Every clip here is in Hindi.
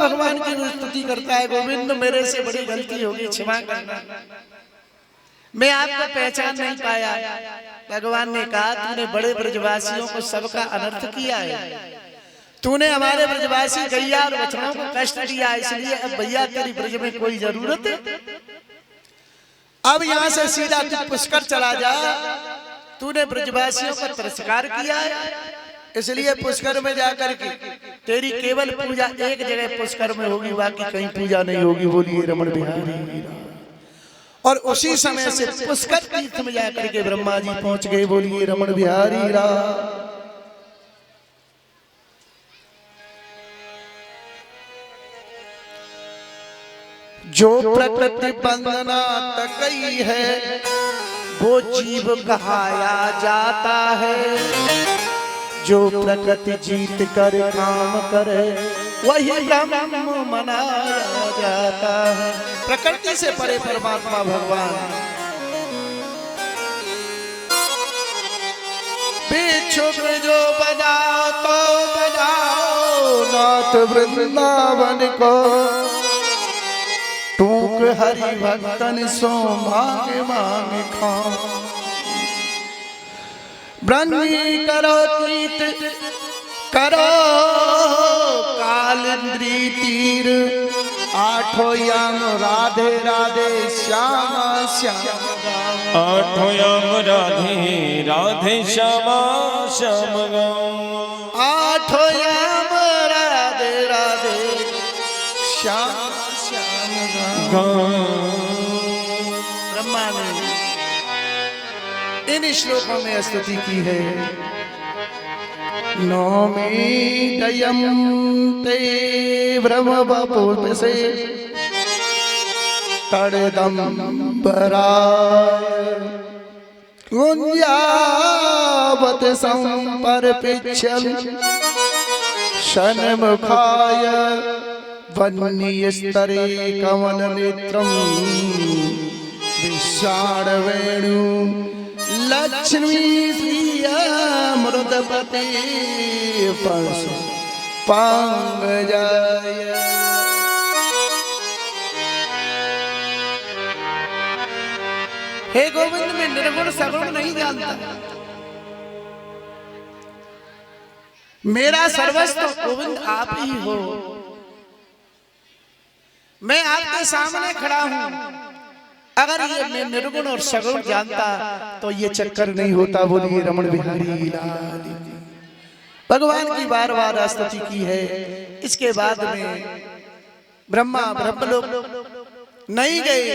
भगवान की स्तुति करता है, गोविंद मेरे से बड़ी गलती होगी, क्षमा करना, मैं आपको पहचान नहीं पाया। भगवान ने कहा तूने बड़े ब्रजवासियों को सबका अनर्थ किया है, तूने हमारे ब्रजवासी गैया और बछड़ों को कष्ट दिया, इसलिए अब भैया तेरी ब्रज में कोई जरूरत है। अब यहाँ से सीधा तू पुष्कर चला जा, तूने ब्रजवासियों को तिरस्कार किया है, इसलिए पुष्कर में जाकर के तेरी केवल पूजा एक जगह पुष्कर में होगी, बाकी कहीं पूजा नहीं होगी। बोलिए रमण बिहारी। और उसी समय से पुष्कर तीर्थ में जाकर के ब्रह्मा जी पहुंच गए। बोलिए रमण बिहारी राम। जो प्रकृति बंधना तकई है, वो जीव कहाया जाता है, जो प्रकृति जीत कर काम करे, वही ब्रह्म मनाया जाता है। प्रकृति से परे परमात्मा भगवान, भिक्षुक जो बजाओ तो बजाओ नाथ वृंदावन को, टूक हरि भक्तन सो मांग मांग खाओ। ब्रह्मी करो तीत करो कालिंद्री तीर, आठों यम राधे राधे श्यामा श्याम, आठों यम राधे राधे श्यामा श्याम गाओ, आठों यम राधे राधे श्याम श्याम गाओ। ब्रह्मा ने इन श्लोकों में स्तुति की है। नौमी दयम ते ब्रह्म बपुर से तड़दम्बराय, कुंजावत संपर्पिच्छन् षण्मुखाय, वह्निस्तरे कमल नेत्रम् विशाल वेणु, लक्ष्मी मृदपति परशु पंगजाय। हे गोविंद, मैं निर्गुण सगुण नहीं जानता, मेरा सर्वस्व गोविंद आप ही हो। मैं आपके सामने खड़ा हूं, अगर ये मैं निर्गुण और सगुण जानता तो ये चक्कर नहीं होता। बोलिए रमण बिहारी लाल। भगवान की बार बार स्तुति की है। इसके बाद में ब्रह्मा ब्रह्मलोक नहीं गए,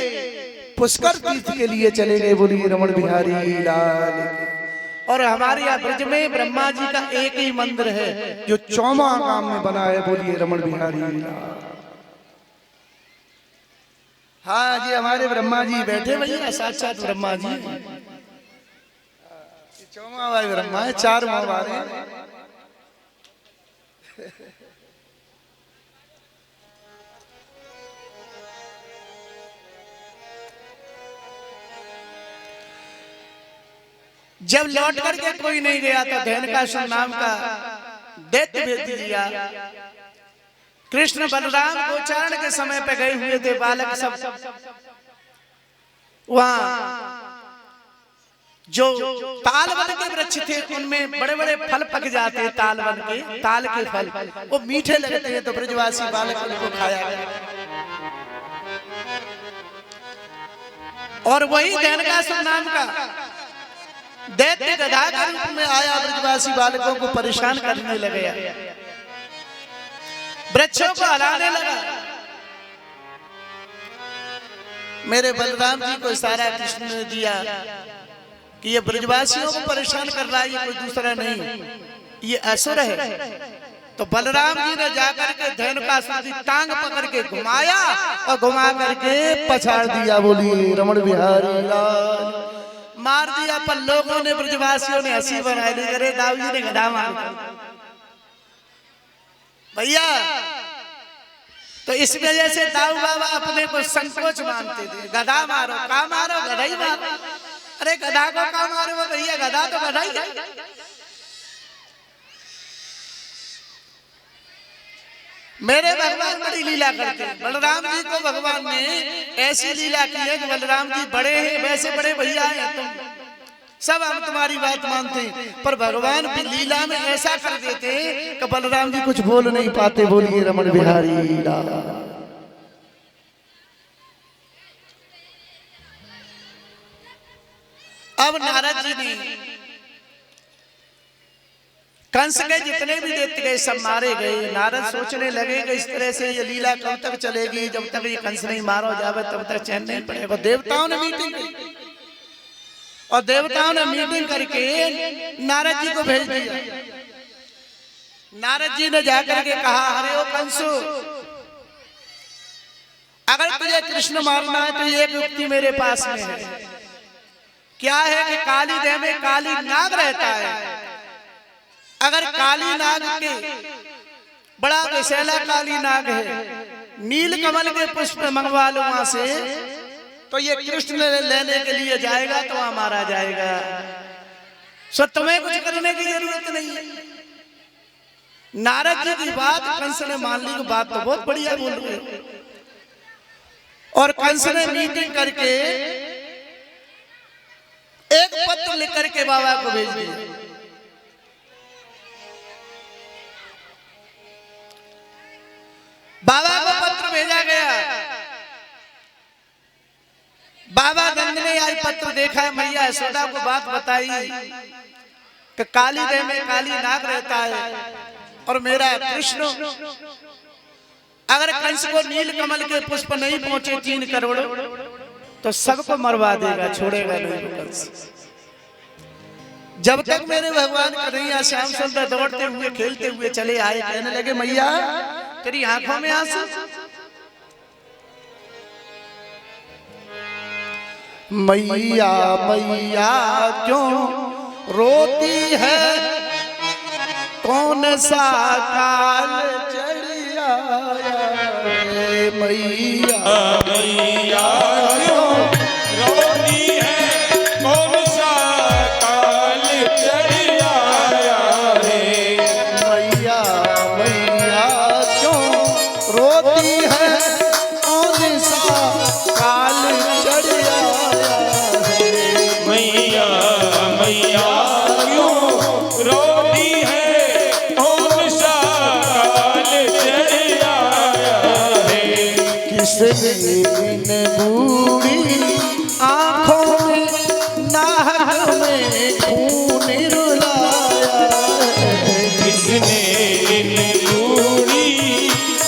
पुष्कर तीर्थ के लिए चले गए। बोलिए रमण बिहारी लाल। और हमारे यहाँ ब्रज में ब्रह्मा जी का एक ही मंदिर है जो 54 गांव में बना है। बोलिए रमण बिहारी लाल। हाँ जी, हमारे ब्रह्मा जी बैठे भैया, साक्षात ब्रह्मा जी। 54वां भाई ब्रह्मा है, 4 माँ वाले। जब लौट करके कोई नहीं गया तो धैनकासुर नाम का दैत्य भेज दिया। कृष्ण बलराम गोचारण के समय पे गए हुए थे बालक सब, वहां जो तालवन के वृक्ष थे उनमें बड़े बड़े फल पक जाते हैं। तालवन के ताल के फल वो मीठे लगते हैं, तो ब्रजवासी बालक उनको खाया गया। और वही धैनकासुर नाम का दैत्य गधा के रूप में आया, ब्रजवासी बालकों को परेशान करने लगा, वृक्षों को हलाने लगा। मेरे बलराम जी को इशारा कृष्ण ने दिया कि ये ब्रजवासियों को परेशान कर रहा है, ये कोई दूसरा नहीं, ये असुर है। तो बलराम जी ने जाकर के धैनकासुर की टांग पकड़ के घुमाया और घुमा करके पछाड़ दिया। बोली रमण बिहारी लाल। मार दिया, पर लोगों ने ब्रजवासियों ने हंसी बनाई, अरे दाऊ जी ने गधा मार भैया। तो इस वजह से दाऊ बाबा अपने को संकोच मानते थे। गधा मारो, का मारो, गधा ही मारो। अरे गधा को का मारो भैया, गधा तो गधा ही है। मेरे भगवान बड़ी लीला करते हैं। बलराम जी को भगवान ने ऐसी लीला की है कि बलराम जी बड़े हैं, वैसे बड़े भैया हैं तुम, सब हम तुम्हारी बात मानते हैं, पर भगवान भी लीला में ऐसा कर देते हैं कि बलराम जी कुछ बोल नहीं पाते। बोलिए रमण बिहारी लीला। अब नारद जी ने कंस के जितने भी दैत्य गए सब मारे गए। नारद सोचने लगे कि इस तरह से ये लीला कब तक चलेगी, जब तक ये कंस नहीं मारो जावे तब तक चैन नहीं पड़ेगा। देवताओं ने मीटिंग की और देवताओं ने मीटिंग करके नारद जी को भेज दिया। नारद जी ने जाकर के कहा, अरे ओ कंसु, अगर तुझे कृष्ण मारना है तो एक युक्ति मेरे पास में है। क्या है कि काली देह में काली नाग रहता है। अगर काली नाग के बड़ा विशैला काली नाग है, नील कमल के पुष्प मंगवा लो वहां से, तो ये कृष्ण लेने के लिए जाएगा तो वहां मारा जाएगा। सो तुम्हें कुछ करने की जरूरत नहीं है। नारद जी की बात कंस ने मान ली। बात तो बहुत बढ़िया बोल रहे हो। और कंस ने मीटिंग करके एक पत्र लिख करके बाबा को भेज दिया। बाबा को पत्र भेजा गया। बाबा नंद ने आज पत्र देखा है, मैया यशोदा को बात बताई कि काली देह में काली नाग रहता है और मेरा कृष्ण अगर कंस को नील कमल के पुष्प नहीं पहुंचे 3 करोड़ तो सबको मरवा देगा, छोड़ेगा नहीं कंस। जब तक मेरे भगवान कन्हैया श्याम सुंदर दौड़ते हुए खेलते हुए चले आए, कहने लगे मैया तेरी आंखों में आंसू। मैया मैया क्यों रोती है, कौन सा काल चढ़ आया। मैया मैया क्यों रोती है, कौन सा काल चढ़ आया है। मैया मैया क्यों रोती है, कौन सा काल चढ़ आया है। मैया मैया क्यों रोती है, कौन सा काल चढ़ आया है। किसने इन बूढ़ी आंखों में नाहक में खून रुलाया है। किसने इन बूढ़ी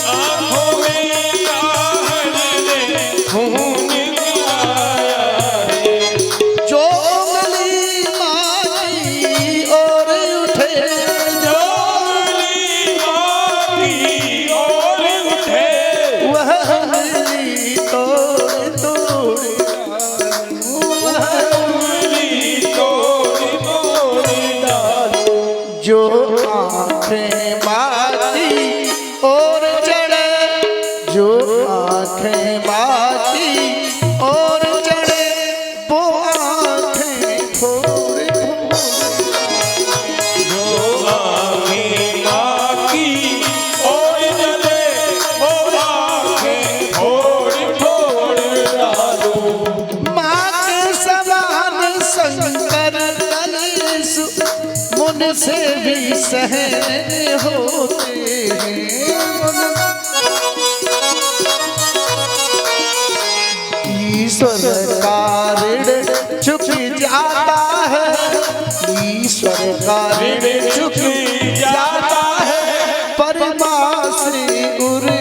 आँखों में आहट में खून रुलाया है। जो उंगली मारी और उठे, जो उंगली मारी और उठे, वह उंगली तोड़ तोड़ वह उंगली तोड़ तोड़ डालो। जो आंखें मारी और चढ़े, जो आंखें मारी और चढ़े, वो आंखें फोड़ जो आँखें आँखी और जले, वो आँखें फोड़ फोड़ डालो। माँ के समान शंकर तलेसु मुन से भी सहन होते हैं। ईश्वर का ऋण चुक जाता है, ईश्वर का ऋण चुक जाता है, परमा से उऋण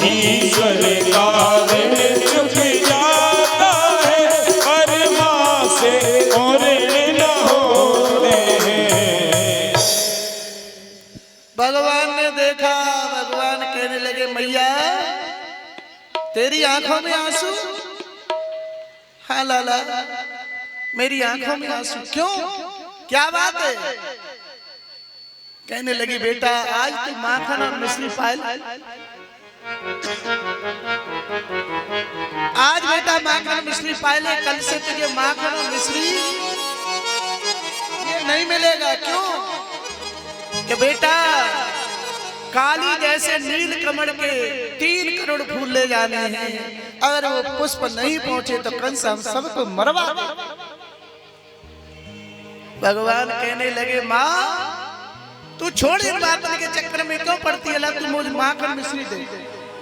ईश्वर का ऋण चुक जाता है, परमा से और ऋण होते हैं। भगवान ने देखा। भगवान कहने लगे मैया तेरी आंखों में आंसू। हाँ लाला मेरी आंखों में आंसू क्यों, क्या बात है। कहने लगी बेटा आज तू माखन और मिश्री पाए। आज बेटा माखन मिश्री पाए ले, कल से तुझे माखन और मिश्री ये नहीं मिलेगा। क्यों कि बेटा काली जैसे नील कमल के 3 करोड़ फूल ले जाने हैं, अगर वो पुष्प नहीं पहुंचे तो कंस हम सबको मरवा दे। भगवान कहने लगे माँ तू छोड़ इन बातों के चक्कर में क्यों पड़ती है, तू मुझे माखन मिश्री दे,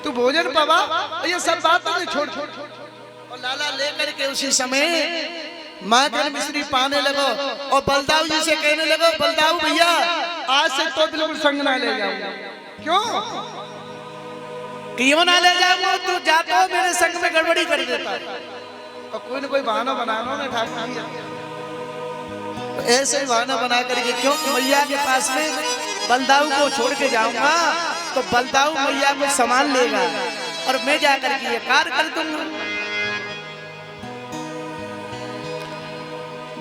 तू भोजन पावा, ये सब बातों में छोड़। और लाला लेकर के उसी समय माखन मिश्री पाने लगो और बलदाऊ जी से कहने लगो बलदाऊ भैया आज से तो बिल्कुल संग ना ले जाऊंगा। क्यों ना ले जाऊंगा, तू जाता हो मेरे संग में गड़बड़ी कर देता और कोई ना कोई बहाना बनाना ना ठाकुर। ऐसे ही बहाना बना करके क्यों मैया के पास में बलदाऊ को छोड़ के जाऊंगा तो बलदाऊ मैया को संभाल लेगा और मैं जाकर के ये कार्य कर दूंगा।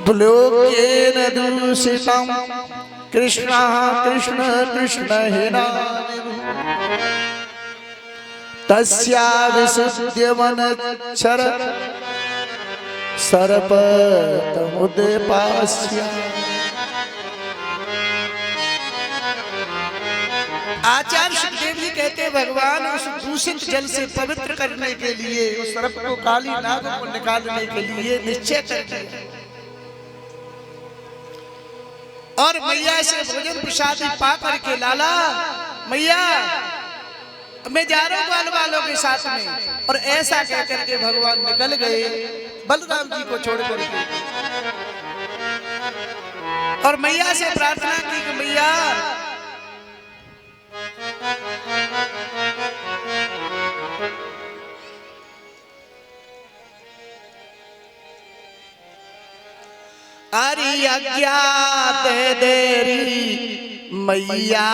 ब्लोकेन दूषितं कृष्ण कृष्ण कृष्ण हेना तस्या विशुद्ध्यवनचर सर्पतमुदपास्य। आचार्य सुखदेव जी कहते हैं भगवान उस दूषित जल से पवित्र करने के लिए उस सर्प को काली नाग को निकालने के लिए निश्चय कर दिया और मैया से भोजन प्रसाद पा करके लाला मैया मैं जा रहा हूँ बाल वालों के साथ में, और ऐसा कह करके भगवान निकल गए बलराम जी को छोड़ करके और मैया से प्रार्थना की कि मैया अरे अज्ञात देरी मैया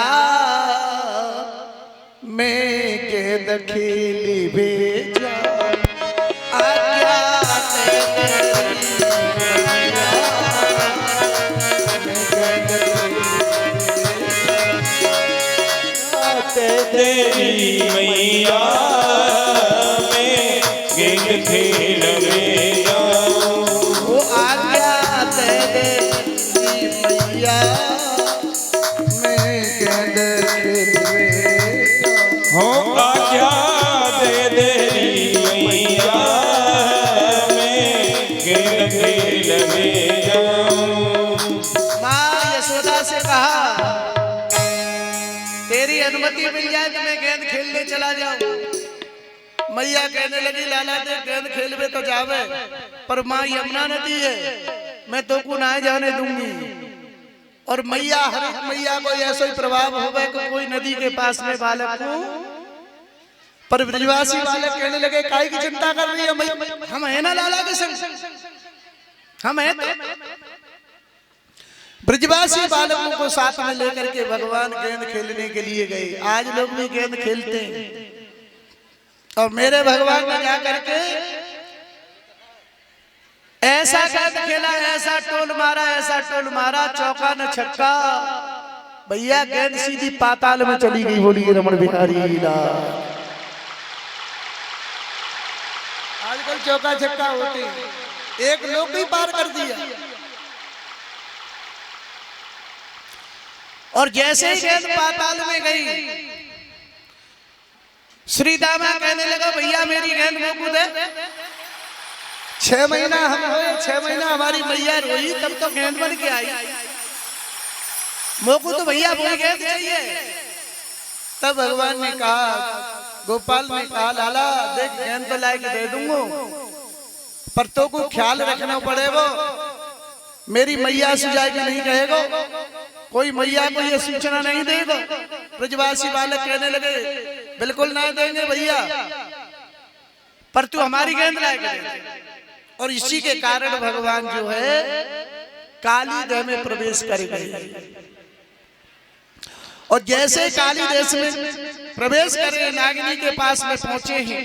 मैं केद खेली भेजा। अज्ञात तेरी मैया मैं गेंद खेल में जाऊं। वो आज्ञा दे देरी मैया मैं गेंद खेल में हो आज्ञा दे तेरी मैया मैं गेंद खेल में जाऊं। माँ यशोदा से कहा तेरी अनुमति मिल जाए तो मैं गेंद खेलने चला जाऊं। मैया कहने लगी लाला दे गेंद खेलवे तो जावे पर माँ यमुना नदी है मैं तो को ना जाने दूंगी। और मैया हर एक मैया को ऐसा ही प्रभाव होगा कि कोई नदी के पास में बालक को पर ब्रजवासी बालक कहने लगे काहे की चिंता कर रही है मैया, हम है ना लाला के संग, हम है तो। ब्रजवासी बालकों को साथ में लेकर के भगवान गेंद खेलने के लिए गए। आज लोग भी गेंद खेलते हैं और मेरे भगवान ने जाकर के ऐसा गेंद खेला, ऐसा टोल मारा, ऐसा टोल मारा, चौका न छक्का, भैया गेंद सीधी पाताल में चली गई। बोलिए रमण बिहारी लाल। आजकल चौका छक्का होते हैं, एक लोग भी पार कर दिया। और जैसे ही गेंद पाताल में गई श्री दामा कहने लगा भैया मेरी गेंद मोकू दे। 6 महीना हम रोए, 6 महीना हमारी मैया रोई, तब तो गेंद बन के आई, मोकू तो भैया वही गेंद चाहिए। तब भगवान ने कहा, गोपाल ने कहा लाला देख गेंद तो लाके दे दूंगा पर तो को ख्याल रखना पड़ेगा, मेरी मैया सुझाए कि नहीं कहेगा, कोई मैया को ये सूचना नहीं देगा। ब्रजवासी बालक कहने लगे बिल्कुल ना देंगे भैया, पर तू हमारी गेंद लाके दे। और इसी के कारण भगवान जो है काली देह में प्रवेश कर गए। और जैसे काली देश में प्रवेश करे नागिनी के पास में पहुंचे हैं,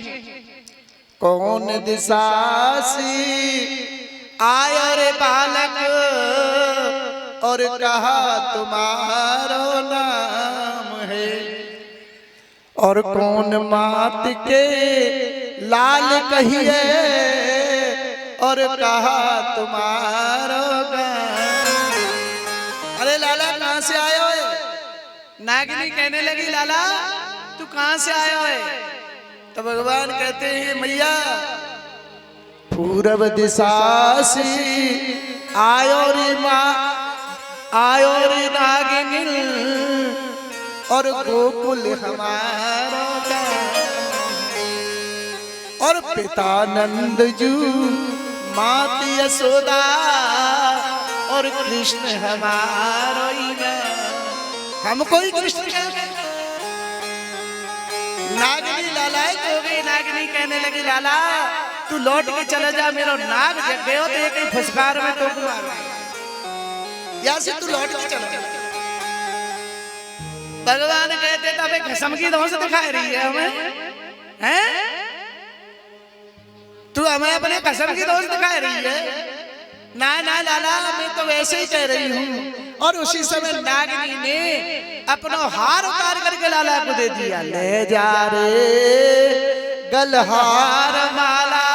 कौन दिशा से आया रे बालक और कहा तुम्हारो नाम है, और कौन मात के लाल कहिए और कहा तुम्हारो गाँव। अरे लाला कहाँ से आए हो? नागिनी कहने लगी लाला तू कहां से आया है? तो भगवान कहते हैं मैया पूरब दिशा से आयो रे माँ आयो रे नागिनी और गोकुल हमारा और पिता नंद जू मात यशोदा और कृष्ण हमारो हमको ही कृष्ण नागिनी लालायत हो गई। नागिनी कहने लगी लाला तू लौट के चला जा मेरा नाग जग गयो तो एक ही फुसकार में तो मार या से तू लौट के चला जा। भगवान कहते तब एक कसम की धौंस दिखाई रही है हमें हैं? तू हमें अपने कसम की धौंस दिखाई रही है? ना ना लाला मैं तो वैसे ही कह रही हूँ। और उसी समय नागिनी ने अपना हार उतार करके लाला को दे दिया। ले जा रे गलहार माला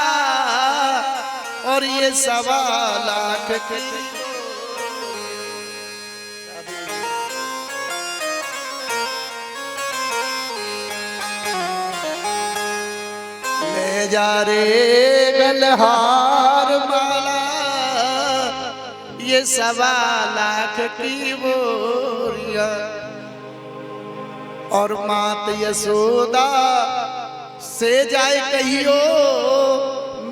और ये 1.25 लाख की ले जा रे गलहार माला ये 1.25 लाख की बोरिया और मात यशोदा से जाए कहियो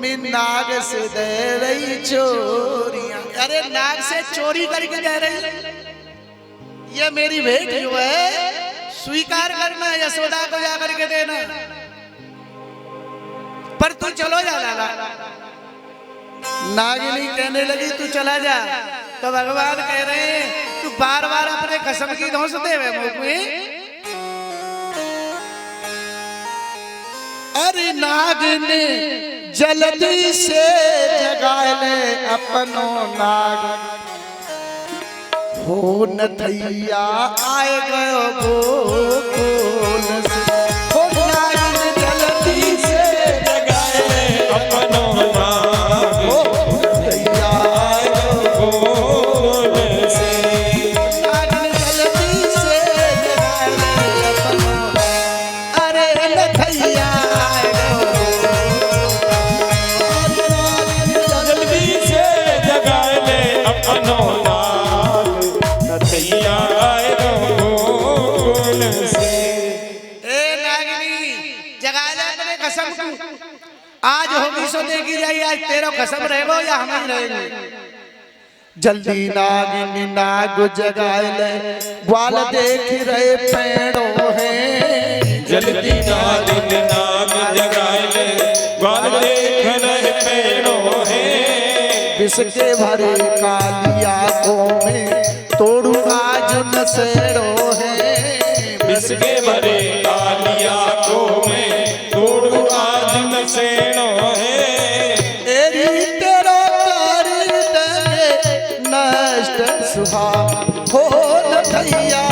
मैं नाग से दे रही चोरियां। अरे नाग से चोरी करके दे रही ये मेरी भेंट जो है स्वीकार करना यशोदा को जा करके देना। पर तू चलो जा लाला। नागिनी कहने लगी तू चला जा। तो भगवान कह रहे हैं तू बार बार अपने कसम की धौंस दे मुख में। अरे नाग ने जल्दी से जगा ले अपनो नाग हो न थैया आए गयो गोकुल से। हो नाग ने जल्दी से जगा ले अपनो नाग हो थैया आए गयो गोकुल से। नाग ने जल्दी से जगा ले अपनो अरे न थैया जल्दी से जगा ले अपनो नाग नथैया आए गोकुल से। ए नागिनी जगा ले अपने कसम को। आज होगी सो देखी जाए आज तेरा कसम रहेगो या हम ही रहेंगे। जल्दी नागिनी नाग जगा ले ग्वाल देख रहे पेड़ों हैं। जल्दी नागिन नाग जगा ले ग्वाल देख रहे पेड़ों हैं। विष के भरे कालिया को में तोड़ू आज नसेड़ो है। विष के भरे कालिया को में तोड़ू आज नसेड़ो है। एरी तेरा कर देंगे नष्ट सुहा हो न थैया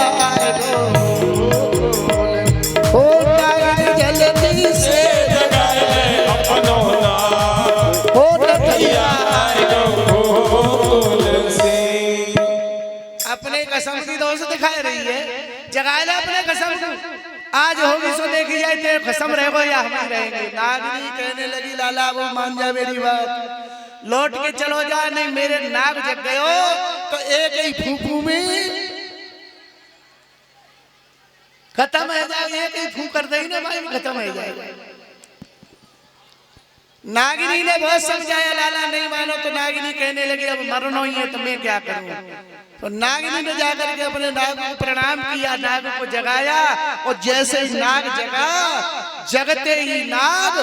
हो नागिनी जल्दी से जगा ले अपनो नाग हो न थैया गोकुल से। अपने कसम की दोस्त दिखाई रही है। जगा ले अपने कसम को। आज होगी सो देखी जाए तेरे कसम रहेगो या हम ही रहेंगे। नागिनी कहने लगी लाला वो मान जा मेरी बात लौट के चलो जा नहीं मेरे नाग जग गयो तो एक ही फूफू में खत्म हो जाएगा। एक ही फूक कर देगी ना भाई खत्म हो जाएगा। नागिनी ने बहुत समझाया लाला नहीं मानो तो नागिनी कहने लगी अब मरना ही है तो मैं क्या करूं। तो नागिनी ने जाकर के अपने नाग को प्रणाम किया नाग को जगाया और जैसे ही नाग जगा जगते ही नाग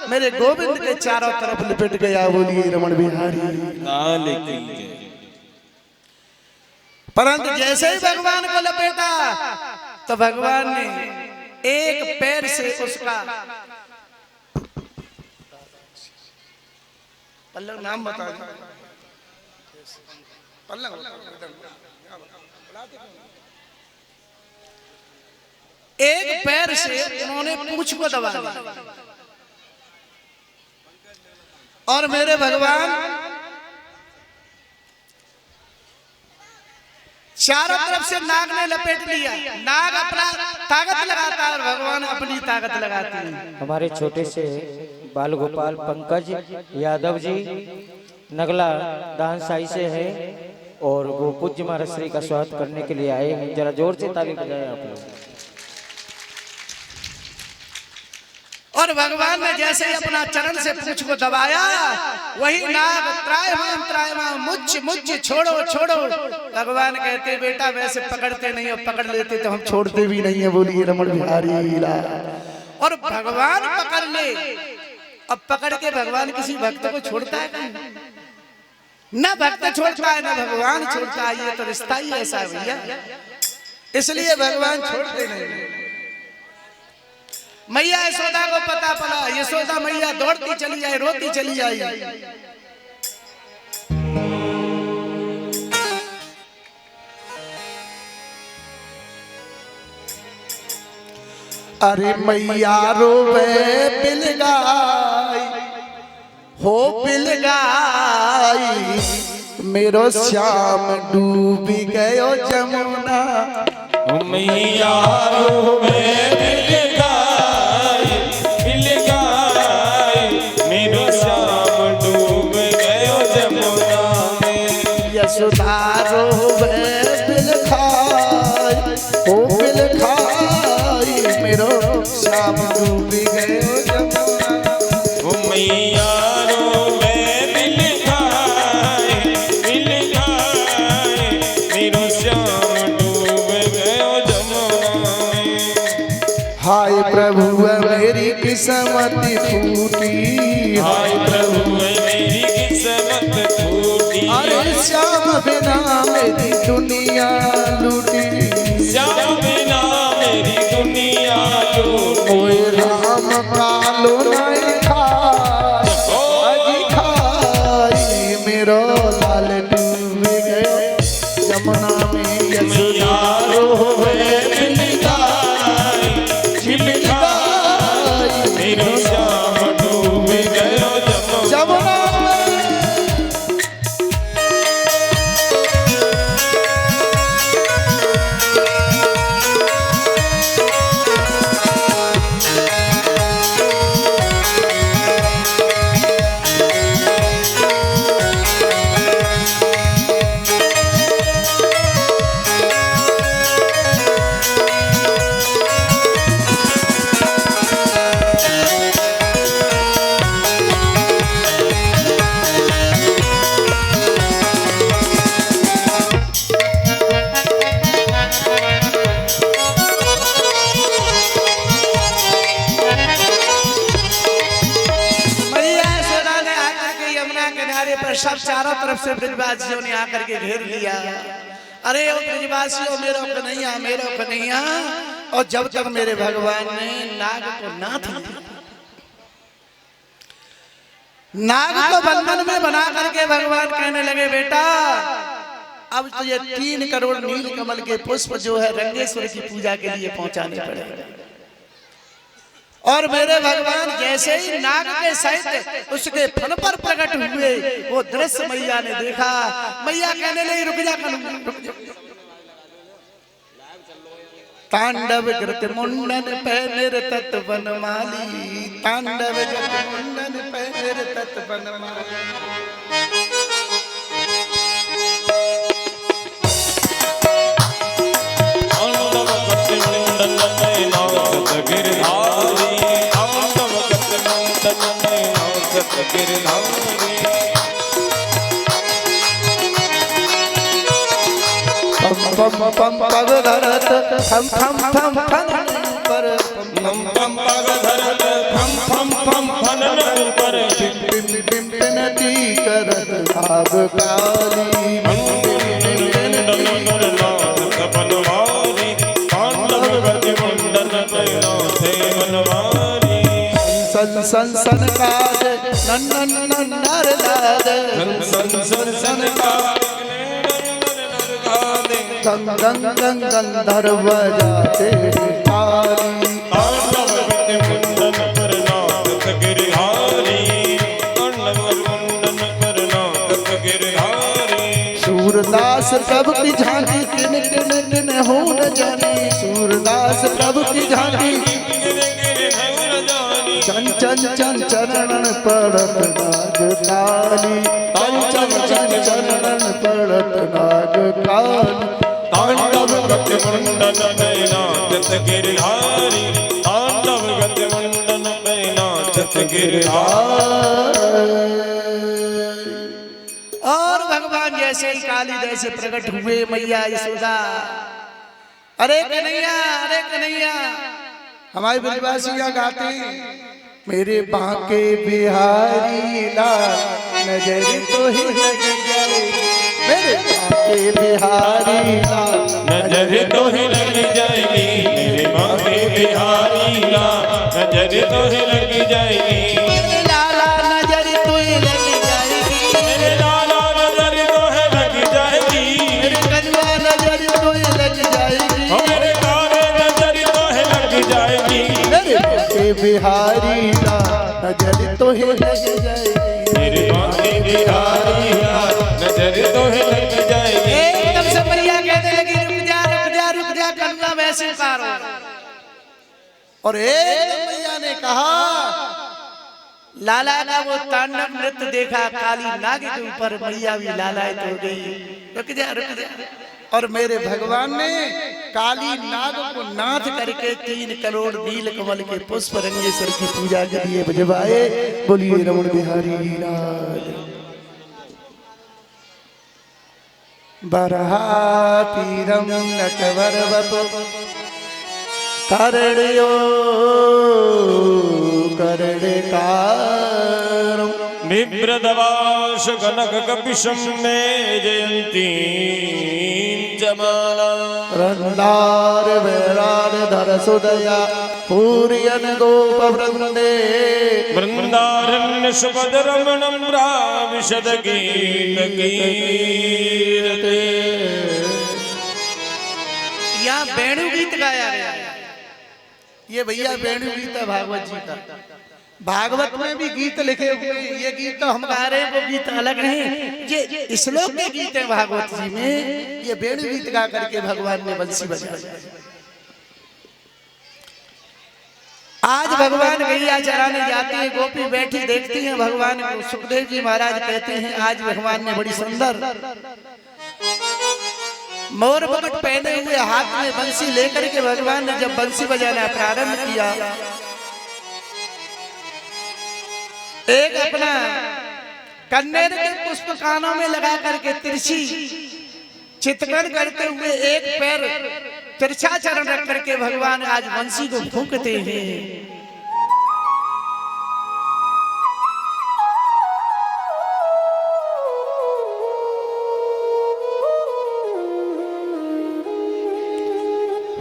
मेरे गोविंद के चारों तरफ लिपट गया। बोलिए रमण बिहारी। परंतु जैसे ही भगवान को लपेटा तो भगवान ने एक पैर से उसका पल्लव नाम बता पल्लव एक पैर से उन्होंने पूंछ को दबा दिया और मेरे भगवान चारों तरफ से नाग ने लपेट लिया। नाग अपना ताकत लगाता है और भगवान अपनी ताकत लगाते हैं। हमारे छोटे से बाल गोपाल पंकज यादव जी नगला दान साई से है और वो पूज्य महाराज श्री का स्वागत करने के लिए आए हैं। जरा जोर से ताली बजाएं आप लोग। और भगवान ने जैसे ही अपना चरण से पूंछ को दबाया, वही नाग त्रायमाम मुझ मुझ छोड़ो छोड़ो। भगवान कहते बेटा वैसे पकड़ते नहीं, और पकड़ लेते तो हम छोड़ते भी नहीं है। बोलिए रमण बिहारी लाल। और भगवान पकड़ ले, अब पकड़ के भगवान किसी भक्त को छोड़ता है क्या? ना भक्त छोड़ता है ना भगवान छोड़ता है। ये तो रिश्ता ही ऐसा है भैया, इसलिए भगवान छोड़ते नहीं। मैया यशोदा को पता पड़ा, यशोदा मैया दौड़ती चली आई, रोती चली आई। अरे मैया रोवे बिलगाई हो बिलगाई, मेरो श्याम डूबी गयो जमुना। मैया रोवे बिलगाई बिलगाई, मेरो श्याम डूब गयो जमुना में। यशोदा रोवे बिलखाई हो बिलखाई, मेरो श्याम डूबी गयो जमुना। मैया रोवे बिलगाई बिलगाई, मेरो श्याम डूब गयो जमुना में। हाय प्रभु मेरी किस्मत फूटी, हाय प्रभु मेरी किस्मत फूटी। अरे श्याम बिना मेरी दुनिया लूटी, श्याम बिना मेरी दुनिया लूटी। ओए राम कालो नहीं खाई अजी खाई, मेरो लाल डूब गयो जमुना में। यशोदा रोवे बिलगाई बिलगाई, मेरो श्याम डूब गयो जमुना। जमुना में। सब चारों तरफ से ब्रजवासियों ने आकर के घेर लिया। अरे ओ ब्रजवासियों मेरो कन्हैया मेरो कन्हैया। और जब तक मेरे भगवान ने नाग को नाथ नाग को बंधन में बना करके भगवान कहने लगे बेटा अब तो ये 3 करोड़ नील कमल के पुष्प जो है रंगेश्वर की पूजा के लिए पहुंचाने पड़ेंगे। और मेरे भगवान जैसे ही नाग के सहित उसके फन पर प्रकट हुए, वो दृश्य मैया ने देखा। मैया कहने लगी रुक जा तांडव कृत मुंडन पे निर्तत बनमाली, तांडव कृत मुंडन पे निर्तत बनमाली। पम पम पग धरत थम थम थम फन पर, पम पम पग धरत थम थम थम फन पर। बिम बिम बिनती करत भाग काली, सन सन सन काज नन नन नर लाद, सन सन सन काज गंग गंग गंग गंधर्व बजाते ताली। सूरदास सूरदास प्रभु की झांकी किन किन किन हो न जानी सूरदास प्रभु की झांकी चंचन चंचरण पड़त नाग काली चंचन चंचरण पड़त नाग काली तांडव गति मंडन में नाचत गिरधारी तांडव गति मंडन में नाचत गिरधारी। और भगवान जैसे ही काली जैसे प्रकट हुए मैया यशोदा अरे कन्हैया हमारे ब्रजवासियां गाते मेरे बांके बिहारी लाल नजर तो ही लग जाए मेरे बांके बिहारी लाल नजर तो ही लग जाएगी मेरे बांके बिहारी लाल नजर तो ही लग जाएगी मेरे लाला नजर तो ही लग जाएगी मेरे लाला नजर तो ही लग जाएगी मेरे कन्या नजर तो ही लग जाएगी मेरे कारे नजर तो ही लग जाएगी मेरे बांके बिहारी लाल नजर तो ही लग जाएगी मेरे बांके बिहारी लाल नजर तो ही लग जाएगी। एकदम से मैया कहने लगी रुक जा कन्या वैसे उतारो और एकदम मैया ने कहा लाला का वो तांडव नृत्य देखा काली नाग के ऊपर मैया भी लालायित हो गई। रुक जा और मेरे भगवान ने काली नाग को नाथ करके 3 करोड़ नील कमल के पुष्प रंगेश्वर की पूजा के लिए बजवाए। बोलिए रमण बिहारी लाल बरहातीरम नटवर वपु करड़ियो करड़िकारो बिभ्रदवाश कनक कपिशं मे जयंती जमाला रंदार वैरार धर सुदया पूरियन गोप वृंदे वृंदारण्य सुपद रमणं विशद गीत कीर्ते। यहाँ वेणु गीत गाया गया। ये भैया वेणु गीत है भागवत जी का। भागवत में भी गीत लिखे हुए हैं। ये गीत तो हम गा रहे हैं, वो गीत अलग नहीं। ये श्लोक के गीत है भागवत जी में। ये वेणु गीत गा करके भगवान ने बंसी बजाया। आज भगवान गैया चराने जाते हैं, गोपी बैठी देखती हैं भगवान को। सुखदेव जी महाराज कहते हैं आज भगवान ने बड़ी सुंदर मोर मुकुट पहने हुए हाथ में बंसी लेकर के भगवान ने जब बंसी बजाना प्रारंभ किया, एक अपना कन्नेर के पुष्प कानों में लगा करके तिरछी चित्रण करते हुए एक पैर तिरछा चरण रख करके भगवान आज बंसी को फूंकते हैं।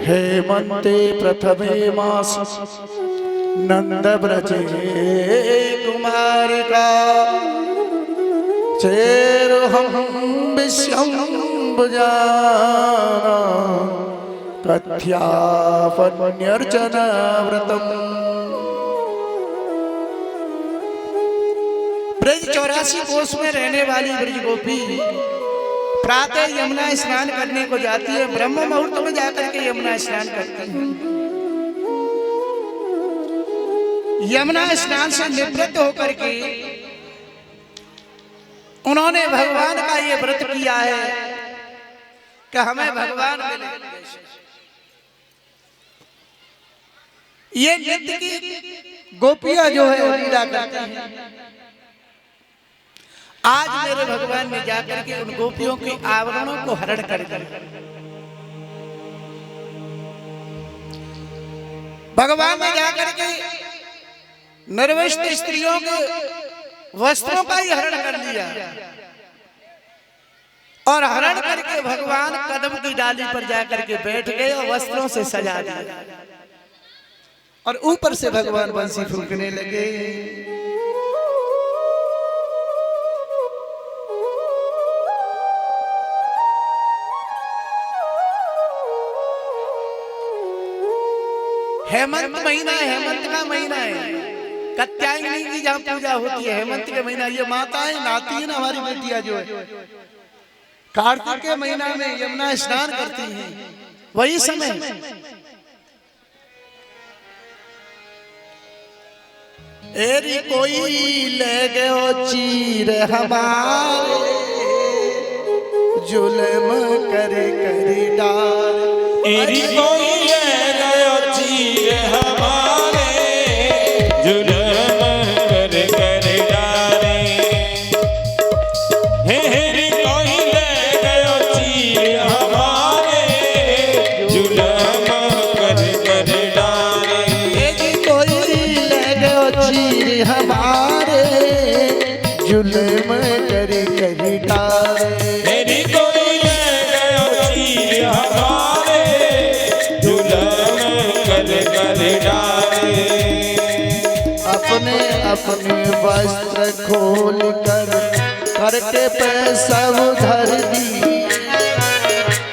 हेमंते प्रथमे मास नंद ब्रजे कुमारिका चेरुहं विश्वम्भुजा तथ्यापन्यर्चन व्रतम। ब्रज 84 कोष में रहने वाली ब्रज गोपी प्रातः यमुना स्नान करने को जाती है। ब्रह्म मुहूर्त में जाकर के यमुना स्नान करती है। यमुना स्नान से निवृत्त होकर के उन्होंने भगवान का ये व्रत किया है कि हमें भगवान मिले। ये नित्य की गोपियां जो है वो लीला करती हैं। आज मेरे भगवान ने जाकर के उन गोपियों के आवरणों को हरण कर दिया। भगवान ने जाकर के निर्वस्त्र स्त्रियों के वस्त्रों का ही हरण कर लिया और हरण करके भगवान कदम की डाली पर जाकर के बैठ गए और वस्त्रों से सजा दिया और ऊपर से भगवान बंसी फूंकने लगे। हेमंत महीना है, हेमंत का महीना है। कात्यायनी की जहाँ पूजा होती है हेमंत के महीना। ये माताएं नाती है ना हमारी बेटियां जो है, कार्तिक के महीना में यमुना स्नान करती हैं, वही समय एरी कोई ले गयो चीर हमारे, जुल्म करे करी डार। एरी कोई ले गयो चीर हमारे, जुल्म करे करी डारे। हेरी कोई ले गयो चीर हमारे, जुल्म करे करी डारे। एरी कोई ले गयो चीर हमारे, जुल्म करे करी डार। मेरी कोई ले गयो चीर हमारे, जुल्म कर कर डारे। अपने अपने वस्त्र खोल कर करके पैसा उधर दी।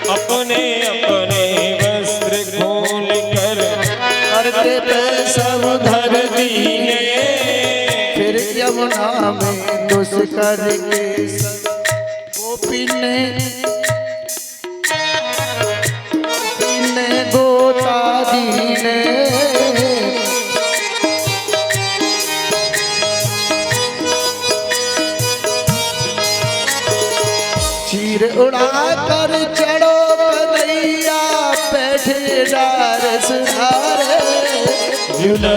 अपने अपने वस्त्र खोल कर करके पैसा उधर दीने। फिर यमुना में दुष्कर के गोपी ने गोता दीने। चीर उड़ा कर चढ़ो कन्हैया, बैठे डार सुधारे। जुल्म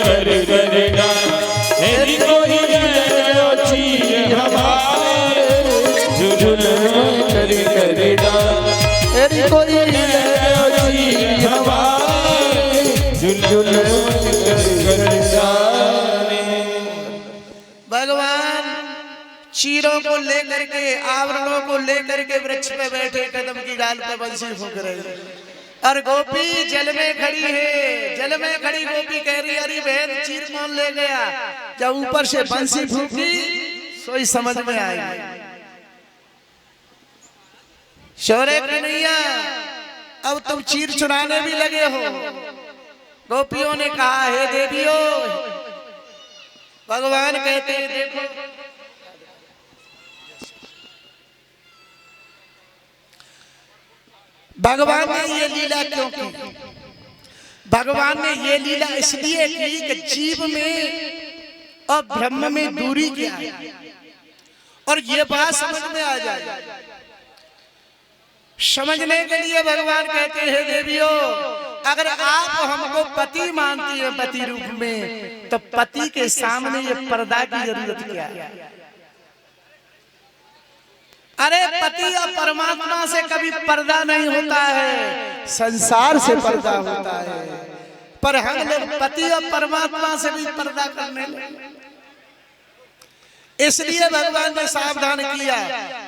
कर कर डारे। मेरी कोई ले गयो चीर हमारे, जुल्म कर कर डारे। तेरी कोई ले गयो चीर हमारे, जुल्म कर कर डारे। भगवान चीरों को लेकर के, आवरणों को लेकर के वृक्ष पे बैठे, कदम की डाल पे बंसी फूंक रहे हैं। और गोपी जल में खड़ी है, जल में खड़ी गोपी कह रही, अरे बहन चीर कौन ले गया? जब ऊपर से बंसी फूंकी सोई समझ में आई। शौर्य कन्हैया अब तुम चीर चुराने भी लगे हो। गोपियों ने कहा, हे देवियों, भगवान कहते हैं देखो भगवान ने ये लीला क्यों की? भगवान ने ये लीला इसलिए की कि जीव में और ब्रह्म में दूरी क्या है और ये बात समझ में आ जाए। समझने के लिए भगवान कहते हैं, देवियों, अगर आप हमको पति मानती है पति रूप में, तो पति के सामने ये पर्दा की जरूरत क्या है? अरे पति और परमात्मा से कभी पर्दा नहीं होता है, संसार से पर्दा होता है। पर हम लोग पति और परमात्मा से भी पर्दा करने लगे, इसलिए भगवान ने सावधान किया।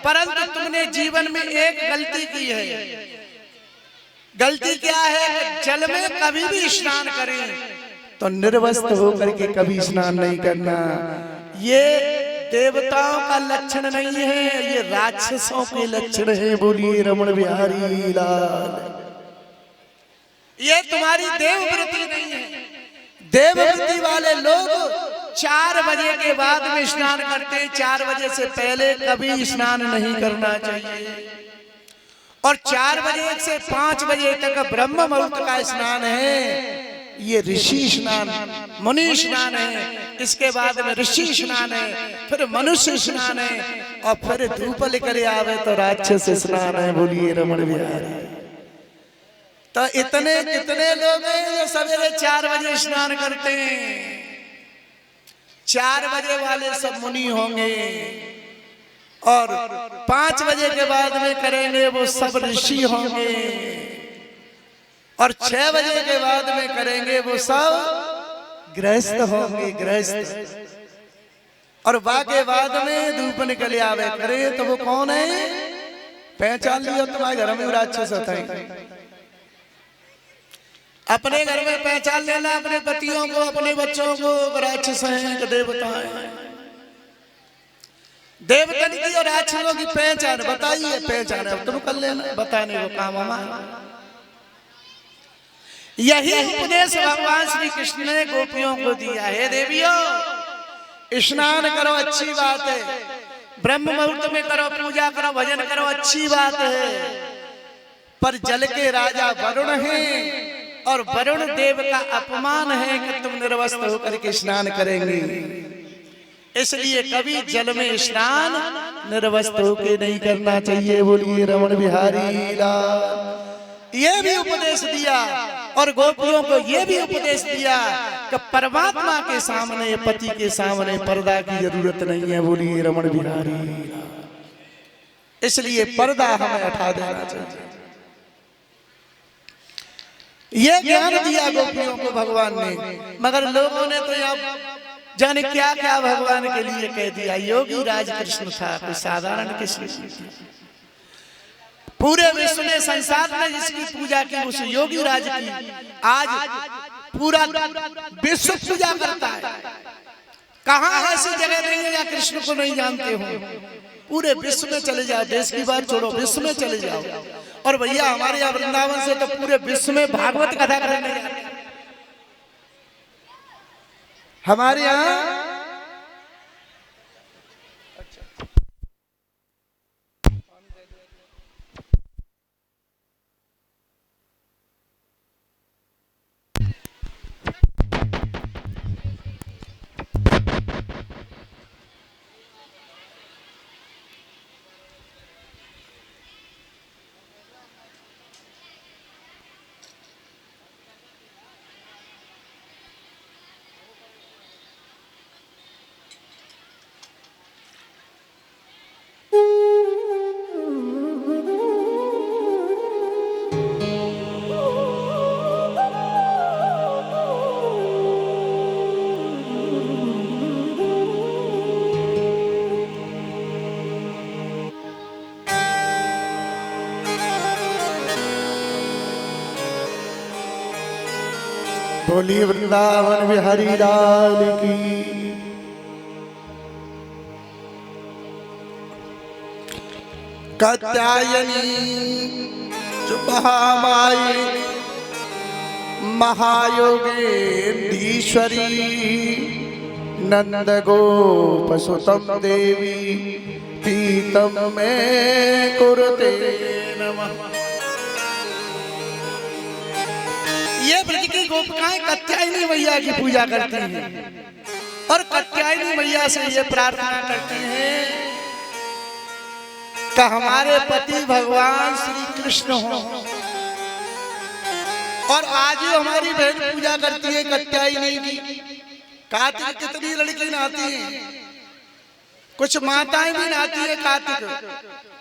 परंतु तुमने जीवन में एक गलती की है। गलती क्या है? जल में कभी भी स्नान करें तो निर्वस्त्र होकर के कभी स्नान नहीं करना। ये देवताओं का लक्षण नहीं है, ये राक्षसों के लक्षण है। बोलिए रमण बिहारी लाल। ये तुम्हारी देवव्रति नहीं है। देवव्रति वाले लोग 4 बजे के बाद में स्नान करते हैं, 4 बजे से पहले कभी स्नान नहीं करना चाहिए। और 4 बजे से 5 बजे तक ब्रह्म मुहूर्त का स्नान है, ये ऋषि स्नान, मुनि स्नान है। इसके बाद में ऋषि स्नान है, फिर मनुष्य स्नान है, और फिर धूप लेकर आवे तो राक्षस स्नान है। बोलिए रमण बिहारी। तो इतने कितने लोग हैं जो सवेरे 4 बजे स्नान करते हैं? 4 बजे वाले सब मुनि होंगे, और 5 बजे के बाद में करेंगे वो सब ऋषि होंगे, और 6 बजे के बाद में करेंगे वो सब गृहस्थ होंगे, गृहस्थ। और बाके बाद में धूप निकल आवे करे तो वो कौन है? पहचान लियो, तुम्हारे घर में राक्षस होता है। अपने घर में पहचान लेना, अपने पतियों को, अपने बच्चों को, राक्षस हैं कि देवता हैं। देवतन की और राक्षसों की पहचान बताइए, पहचान अब तुम कर लेना, बताने को काम हमारा। यही उपदेश भगवान श्री कृष्ण ने गोपियों को दिया है। देवियों, स्नान करो, अच्छी बात है, ब्रह्म मुहूर्त में करो, पूजा करो, भजन करो, अच्छी बात है, पर जल के राजा वरुण हैं और वरुण देव का अपमान है कि तुम निर्वस्त्र होकर के स्नान करेंगे। इसलिए कभी जल में स्नान निर्वस्त्र होकर नहीं करना चाहिए। बोलिए रमण बिहारी लाल। ये भी उपदेश दिया और गोपियों को ये भी उपदेश दिया कि परमात्मा के सामने, पति के सामने पर्दा की जरूरत नहीं है। बोलिए रमण बिहारी लाल। इसलिए पर्दा हमें हटा देना चाहिए। ये ज्ञान दिया गोपियों को भगवान ने, मगर लोगों ने तो यहाँ जाने क्या क्या भगवान के लिए कह दिया। योगी राज कृष्ण था, कोई साधारण कृष्ण नहीं था। पूरे विश्व में, संसार में जिसकी पूजा की उस योगी राज की आज पूरा विश्व पूजा करता है। कहाँ ऐसी जगह नहीं है या कृष्ण को नहीं जानते हो। पूरे विश्व में चले जाओ, देश की बात छोड़ो, विश्व में चले जाओ। और भैया हमारे यहाँ वृंदावन से तो पूरे विश्व में भागवत कथा करने जाते हैं। हमारे यहाँ बोली वृंदावन बिहारी लाल की। कात्यायनी जो महामाई महायोगेश्वरी नंद गोप सुतम देवी पीतम में कुरुते नमः। ये ब्रज की गोपिकाएं कात्यायनी मैया की पूजा करती हैं और कात्यायनी मैया से ये प्रार्थना करती हैं कि हमारे पति भगवान श्री कृष्ण हो। और आज ही हमारी बहन पूजा करती है कात्यायनी की। कार्तिक कितनी लड़की नहाती हैं, कुछ माताएं भी नहाती है कार्तिक,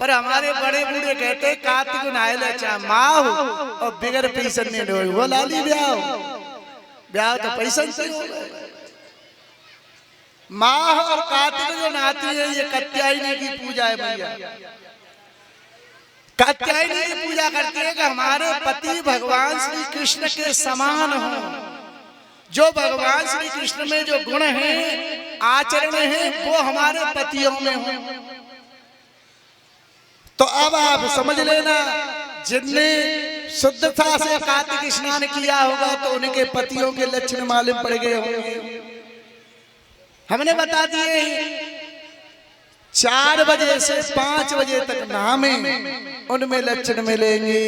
पर हमारे बड़े बूढ़े कहते हैं कार्तिक नहाए ले चाहे माँ हो और बिगर पैसन नहीं डोए वो लाली ब्याह ब्याह तो पैसन से हो। माँ और कार्तिक जो नहाती है ये कात्यायनी की पूजा है भैया। कात्यायनी की पूजा करती है कि हमारे पति भगवान श्री कृष्ण के समान हो। जो भगवान श्री कृष्ण में जो गुण हैं, आचरण हैं, वो हमारे पतियों में हो। तो अब आप समझ लेना, जिनने शुद्धता से कार्तिक स्नान किया होगा तो उनके पतियों के लक्षण मालूम पड़ गए होंगे। हमने बता दिए 4 बजे से 5 बजे तक नहामें, उनमें लक्षण मिलेंगे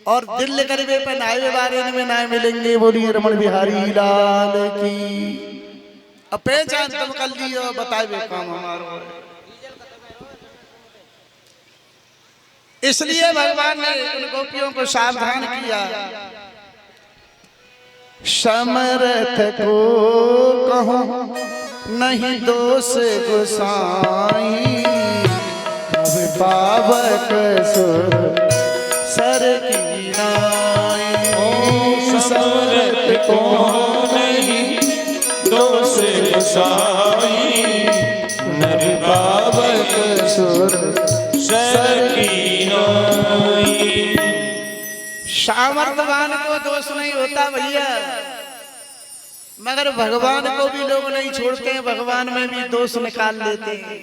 और दिल करवे पर नहाए बारे में ना मिलेंगे। बोलिए रमण बिहारी लाल की। अब पहचान तुम कर लियो, बताए काम हमारा। इसलिए भगवान ने उन गोपियों को सावधान किया। समर्थ को कहो नहीं दोष गोसाई, अब पावक सुर सर की नाई। समर्थ को नहीं दोष गोसाई, नर पावक सुर सर की नाई। सामर्थवान को दोष नहीं होता भैया, मगर भगवान को भी लोग नहीं छोड़ते हैं, भगवान में भी दोष निकाल लेते हैं।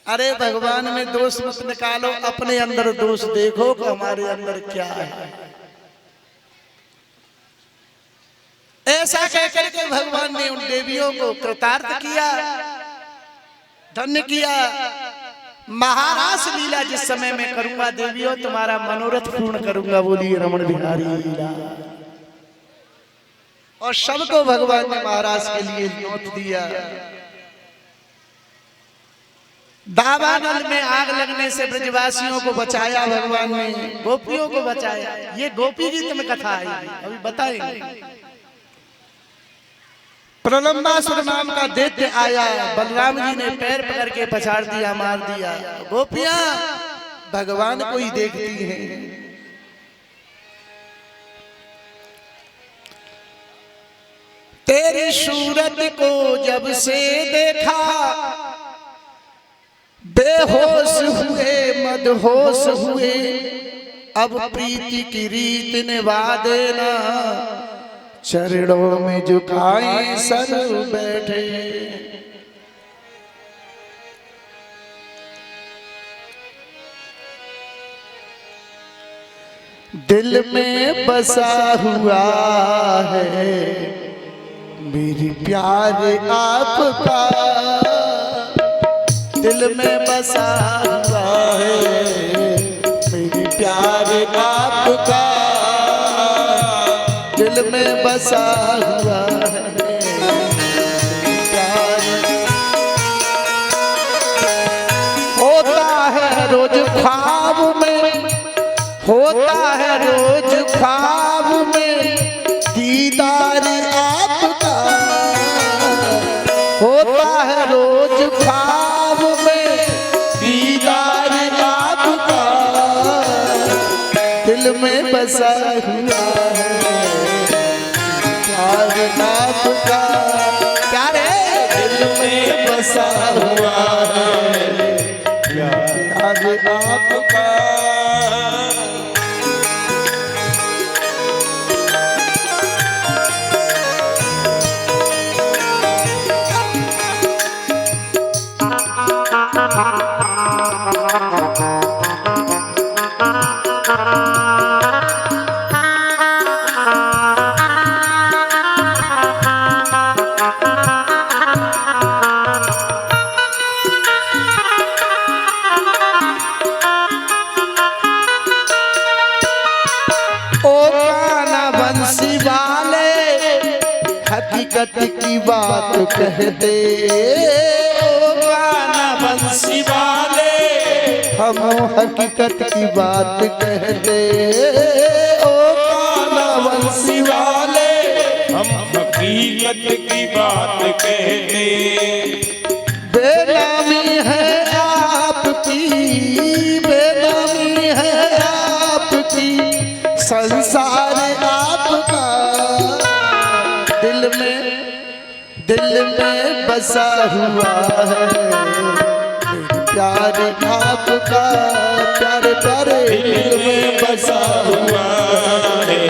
अरे भगवान में दोष मत निकालो, अपने अंदर दोष देखो कि हमारे अंदर क्या है। ऐसा कहकर के भगवान ने उन देवियों को कृतार्थ किया धन्य किया। महारास लीला जिस समय में करूंगा देवियों तुम्हारा मनोरथ पूर्ण करूंगा। बोलिए रमण बिहारी लीला। और सबको भगवान ने महाराज के लिए न्योत दिया। दावानल में आग लगने से ब्रजवासियों को बचाया भगवान ने, गोपियों को बचाया। ये गोपी गीत में कथा आई, अभी बताएंगे। प्रलंबासुर नाम का दैत्य आया, बलराम जी ने पैर पकड़ के पछाड़ दिया, मार दिया। गोपियां भगवान को ही देखती हैं। तेरी सूरत को जब से देखा बेहोश हुए मदहोश हुए। अब प्रीति की रीत निभा देना, चरणों में झुकाए सर बैठे। दिल में बसा हुआ है मेरी प्यार आपका, दिल में बसा हुआ है मेरी प्यार आपका, दिल में बसा हुआ है प्यार। होता है रोज ख्वाब में, होता है रोज ख्वाब में दीदार आपका, होता है रोज ख्वाब में दीदार आपका, दिल में बसा हुआ है प्यार आपका। प्यारे दिल में बसा हुआ है प्यार आपका। हकीकत की बात कहते ओ गाना बंसी वाले, हम हकीकत की बात कहते ओ गाना बंसी वाले, हम हकीकत की बात कहते। बेनामी है आपकी, बेनामी है आपकी, संसार आपका, दिल में बसा हुआ है प्यार आपका। प्यारे प्यारे दिल में बसा हुआ है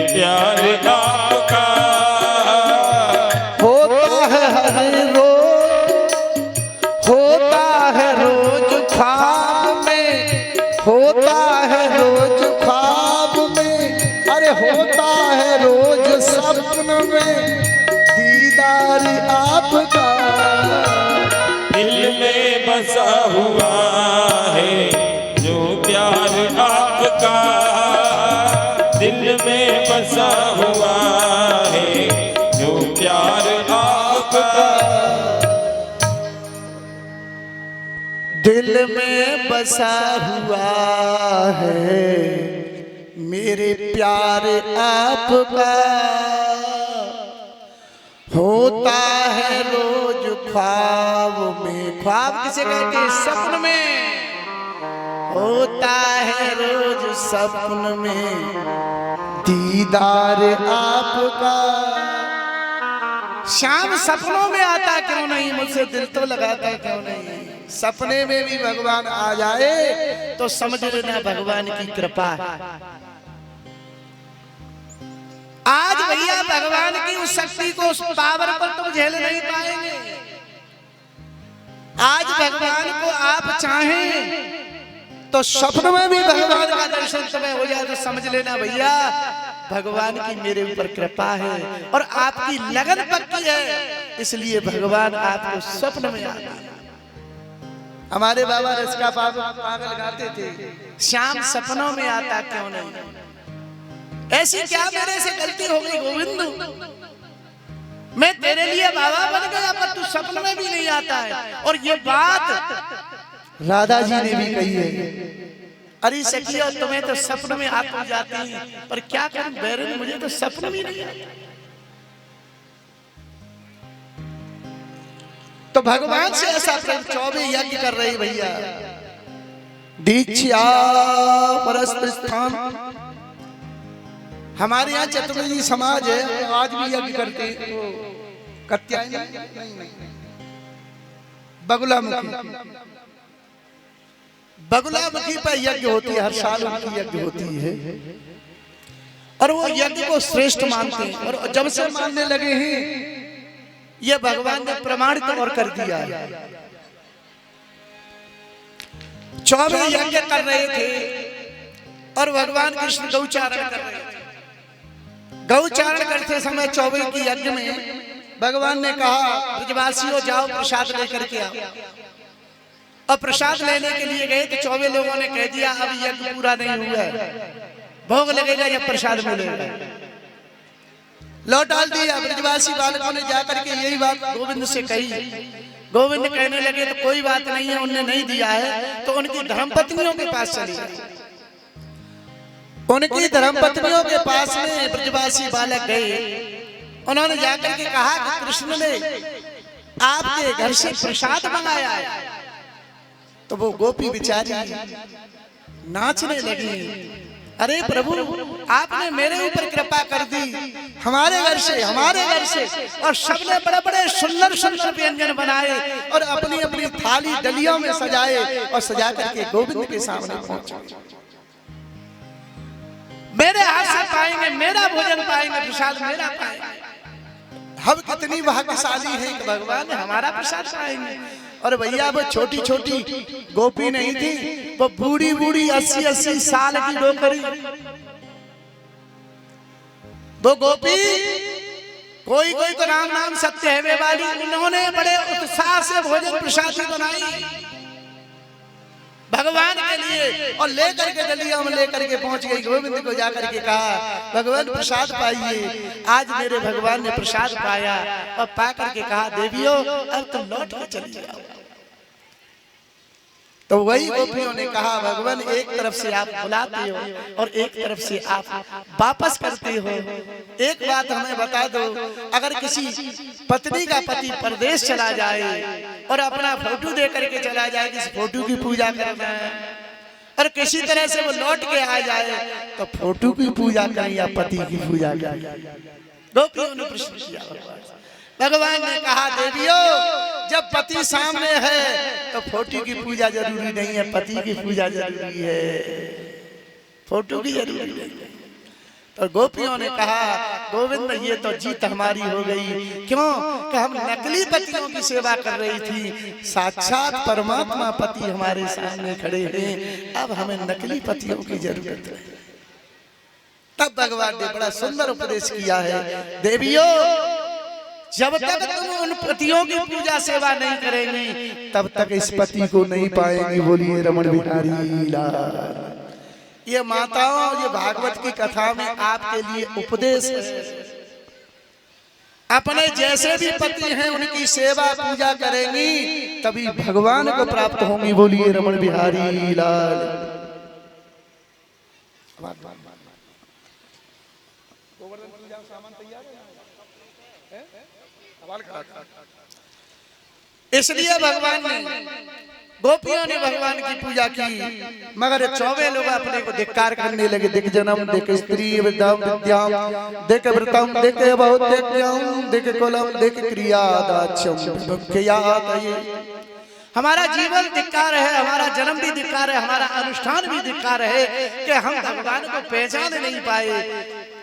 प्यार आपका। होता है हर रोज, होता है रोज ख्वाब में, होता है रोज ख्वाब में, अरे होता है रोज सपन में दीदार आपका। दिल में बसा हुआ है जो प्यार आपका, दिल में बसा हुआ है जो प्यार आपका। दिल में बसा हुआ है मेरे प्यार आपका। होता है रोज ख्वाब में, ख्वाब किसे कहते हैं? सपन में। होता है रोज सपन में दीदार आपका। शाम सपनों में आता क्यों नहीं, मुझसे दिल तो लगाता क्यों नहीं। सपने में भी भगवान आ जाए तो समझ लेना भगवान की कृपा है। आज भैया भगवान की उस शक्ति को, उस पावर को तुम झेल नहीं पाएंगे। आज भगवान को आप चाहें तो सपन में भी भगवान का दर्शन तुम्हें हो जाए तो समझ लेना भैया भगवान की मेरे ऊपर कृपा है और आपकी लगन पक्की है, इसलिए भगवान आपको स्वप्न में आता है। हमारे बाबा रसिका पागल गाते थे, श्याम सपनों में आता क्यों नहीं। ऐसी क्या मेरे से गलती हो गई गोविंद, मैं तेरे लिए बाबा बन गया पर तू सपन में भी नहीं आता है। और ये बात राधा जी ने भी कही है, अरे सखियो तुम्हें तो सपन में आत्मा जाती है, पर क्या करूं बैरन मुझे तो सपन भी नहीं आता। तो भगवान से ऐसा प्रेम 24 यज्ञ कर रही भैया। दीक्षा परस्त स्थान, हमारे यहाँ चतुर्वेदी समाज है, आज भी यज्ञ करते हैं। कात्यायनी बगुलामुखी पर यज्ञ होती है, हर साल उनकी यज्ञ होती है और वो यज्ञ को श्रेष्ठ मानते हैं। और जब से मानने लगे हैं ये भगवान ने प्रमाणित और कर दिया है। 24 यज्ञ कर रहे थे और भगवान कृष्ण गौचारण कर रहे थे। गौचारण करते समय 24 की यज्ञ में भगवान ने कहा ब्रजवासियों जाओ प्रसाद लेकर के आओ। और प्रसाद लेने के लिए गए तो 24 लोगों ने कह दिया अब यज्ञ पूरा नहीं हुआ है, भोग लगेगा या प्रसाद मिलेगा। लौट डाल दिया। ब्रजवासी बालकों ने जाकर के यही बात गोविंद से कही। गोविंद कहने लगे तो कोई बात नहीं है, उनने नहीं दिया है तो उनकी धर्मपत्नियों के पास चली गई। उनकी धर्मपत्नियों के पास में ब्रजवासी बालक गए, उन्होंने जाकर के कहा कि कृष्ण ने आपके घर से प्रसाद मंगाया है। तो वो गोपी बिचारी नाचने लगी, अरे प्रभु आपने मेरे ऊपर कृपा कर दी, हमारे घर से और सबने बड़े बड़े सुंदर सुंदर व्यंजन बनाए और अपनी अपनी थाली डलियों में सजाए और सजा करके गोविंद के सामने पहुंचे। मेरे हाथ से पाएंगे, मेरा भोजन पाएंगे, प्रसाद मेरा पाएंगे। हम कितनी भाग्यशाली हैं कि भगवान हमारा प्रसाद पाएंगे। और भैया वो छोटी छोटी गोपी नहीं थी, वो बूढ़ी बूढ़ी 80-80 साल की डोकरी। वो गोपी कोई कोई तो राम नाम सत्य है वे वाली, उन्होंने बड़े उत्साह से भोजन प्रसाद बनाई भगवान के लिए और लेकर के डलिया में लेकर के पहुंच गई। गोविंद को जाकर के कहा भगवान प्रसाद पाइए। आज मेरे भगवान ने प्रसाद पाया और पा करके कहा देवियों अब तुम लौट के चली जाओ। तो वही गोपियों ने कहा भगवान एक तरफ से आप बुलाते हो और एक तरफ से आप वापस करते हो। एक बात हमें बता दो, अगर किसी पत्नी का पति परदेश चला जाए और अपना फोटो दे करके चला जाए, किसी फोटो की पूजा करना है और किसी तरह से वो लौट के आ जाए तो फोटो की पूजा करें या पति की पूजा करें? गोपियों ने प्रश्न किया। भगवान ने कहा देवियों जब पति सामने है तो फोटो की पूजा जरूरी नहीं है, पति की पूजा जरूरी है, फोटो की जरूरी नहीं है। तो गोपियों ने कहा गोविंद ये तो जीत हमारी हो गई। क्यों कि हम नकली पतियों की सेवा कर रही थी, साक्षात परमात्मा पति हमारे सामने खड़े हैं, अब हमें नकली पतियों की जरूरत है। तब भगवान ने बड़ा सुंदर उपदेश किया है, देवियों जब तक तुम उन पतियों की पूजा सेवा नहीं करेंगी तब तक इस पति को नहीं पाएंगी। बोलिए रमण बिहारी लाल। ये माताओं ये भागवत की कथा में आपके लिए उपदेश है। अपने जैसे भी पति हैं उनकी सेवा पूजा करेंगी तभी भगवान को प्राप्त होंगी। बोलिए रमण बिहारी लाल। इसलिए भगवान ने गोपियों ने भगवान की पूजा की, मगर 24 लोग अपने को धिक्कार करने लगे। दिख जन्म दिख स्त्री विद्याम विद्याम दिख व्रतम दिख बहुत्यम दिख कुलम दिख क्रिया दाक्षम। हमारा जीवन धिक्कार है, हमारा जन्म भी धिक्कार है, हमारा अनुष्ठान भी धिक्कार है कि हम भगवान को पहचान नहीं पाए,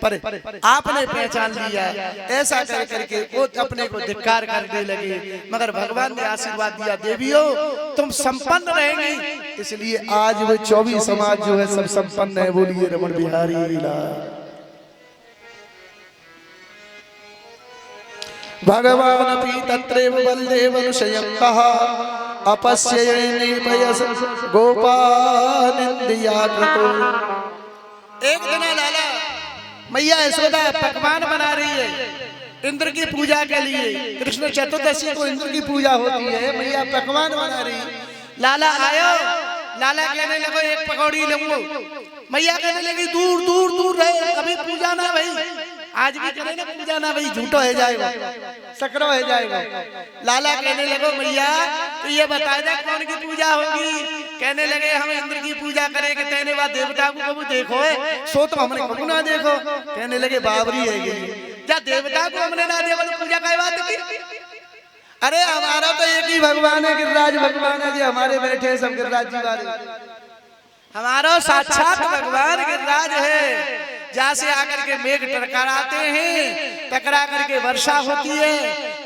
पर आपने पहचान लिया। ऐसा कर करके वो अपने को धिक्कार करने लगे, मगर भगवान ने आशीर्वाद दिया देवियों तुम संपन्न रहेंगी। इसलिए आज वो 24 समाज जो है सब संपन्न है। बोलिए रमण बिहारी लाल। भगवान अपि तत्रैव बलदेव अनुशयं कहा अपश्येनि भयस गोपानिंदिया कृतो। एक दिन लाला मैया यशोदा पकवान बना रही है इंद्र की पूजा के लिए। कृष्ण चतुर्दशी को इंद्र की पूजा होती है, मैया पकवान बना रही। लाला आयो, लाला कहने लगे एक पकौड़ी लूंगो। मैया कहने लगी दूर दूर दूर रहे, अभी पूजा ना भाई, आज भी करे ना पूजा ना भाई, झूठो हो जाएगा, सकरो हो जाएगा। लाला कहने लगे मैया तो ये बता दे कौन की पूजा होगी। कहने लगे हम इंद्र की पूजा करेंगे, तेने बाद देवता को कबू देखो है, सो तो हमने कबू ना देखो। कहने लगे बाबरी है क्या देवता को हमने ना देखो तो पूजा का बात की। अरे हमारा तो एक ही भगवान है, गिरिराज भगवान है जी, हमारे बैठे सब गिरिराज जी वाले। हमारा साक्षात भगवान गिरिराज है, जहाँ से आकर के मेघ टकराते हैं, टकरा करके वर्षा होती है,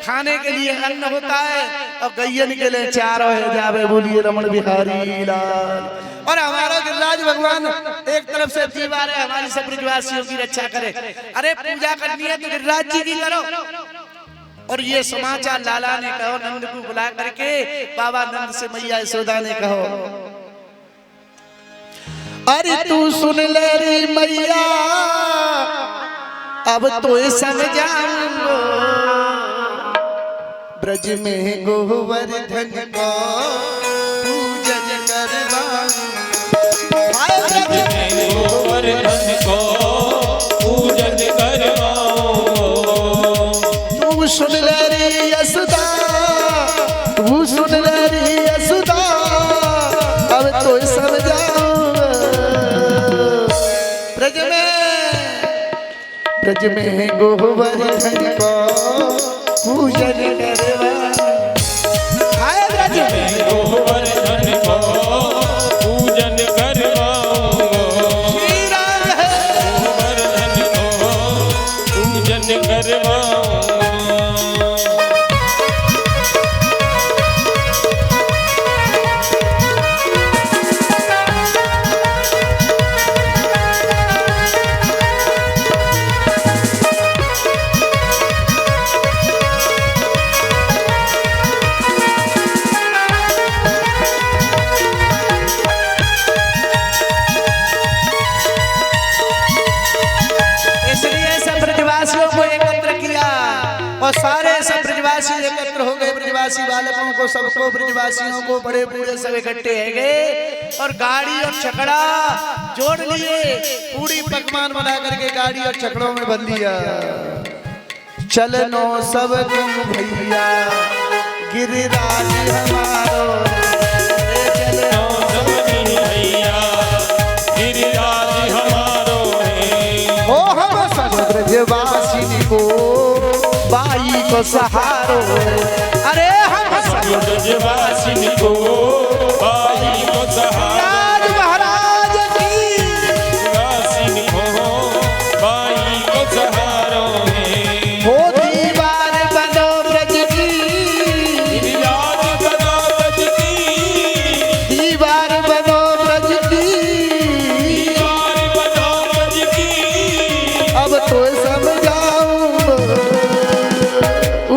खाने के लिए अन्न होता है और गैयन के लिए चारों है जावे। बोलिए रमण बिहारी लाल। और हमारा गिरिराज भगवान एक तरफ से दीवार है, हमारी सब ब्रजवासियों की रक्षा करे। अरे पूजा करनी है तो गिरिराज जी की करो। और ये समाचार लाला ने कहो नंद को बुला करके, बाबा नंद से मैया यशोदा ने कहो अरे तू सुन ले रे मैया अब तो समझाऊंगो, ब्रज में गोवर्धन को पूजन करवाऊंगो। गोवर्धन को पूजन करवाऊंगो। तू सुन ले रे यशोदा, तू सुन ले रे यशोदा अब तो समझाऊंगो, ब्रज में गोवर्धन को पूजन करवाऊंगो। ब्रज में गोवर्धन को पूजन करवाऊंगो। गोवर्धन को पूजन करवाऊंगो। और सारे सब ब्रजवासी एकत्र हो गए, ब्रजवासी बालकों को सबको ब्रजवासियों को बड़े बूढ़े सब इकट्ठे है गए और गाड़ी और छकड़ा जोड़ लिए, पूरी पकवान बना करके गाड़ी और छकड़ों में बंध दिया। चलनो सब तुम भैया गिरिराज हमारो, चलनो सब भैया गिरिराज हमारो है। हो हम सब ब्रजवासिनी को बाई को सहारो, अरे हम सब ब्रजवासिनी को बाई को सहारो। राज महाराज की वासिनी को बाई को सहारो है। हो दीवार बनो ब्रज की, गिरिराज बनो ब्रज की, दीवार बनो ब्रज की, दीवार बनो ब्रज की। अब तो समझाऊं,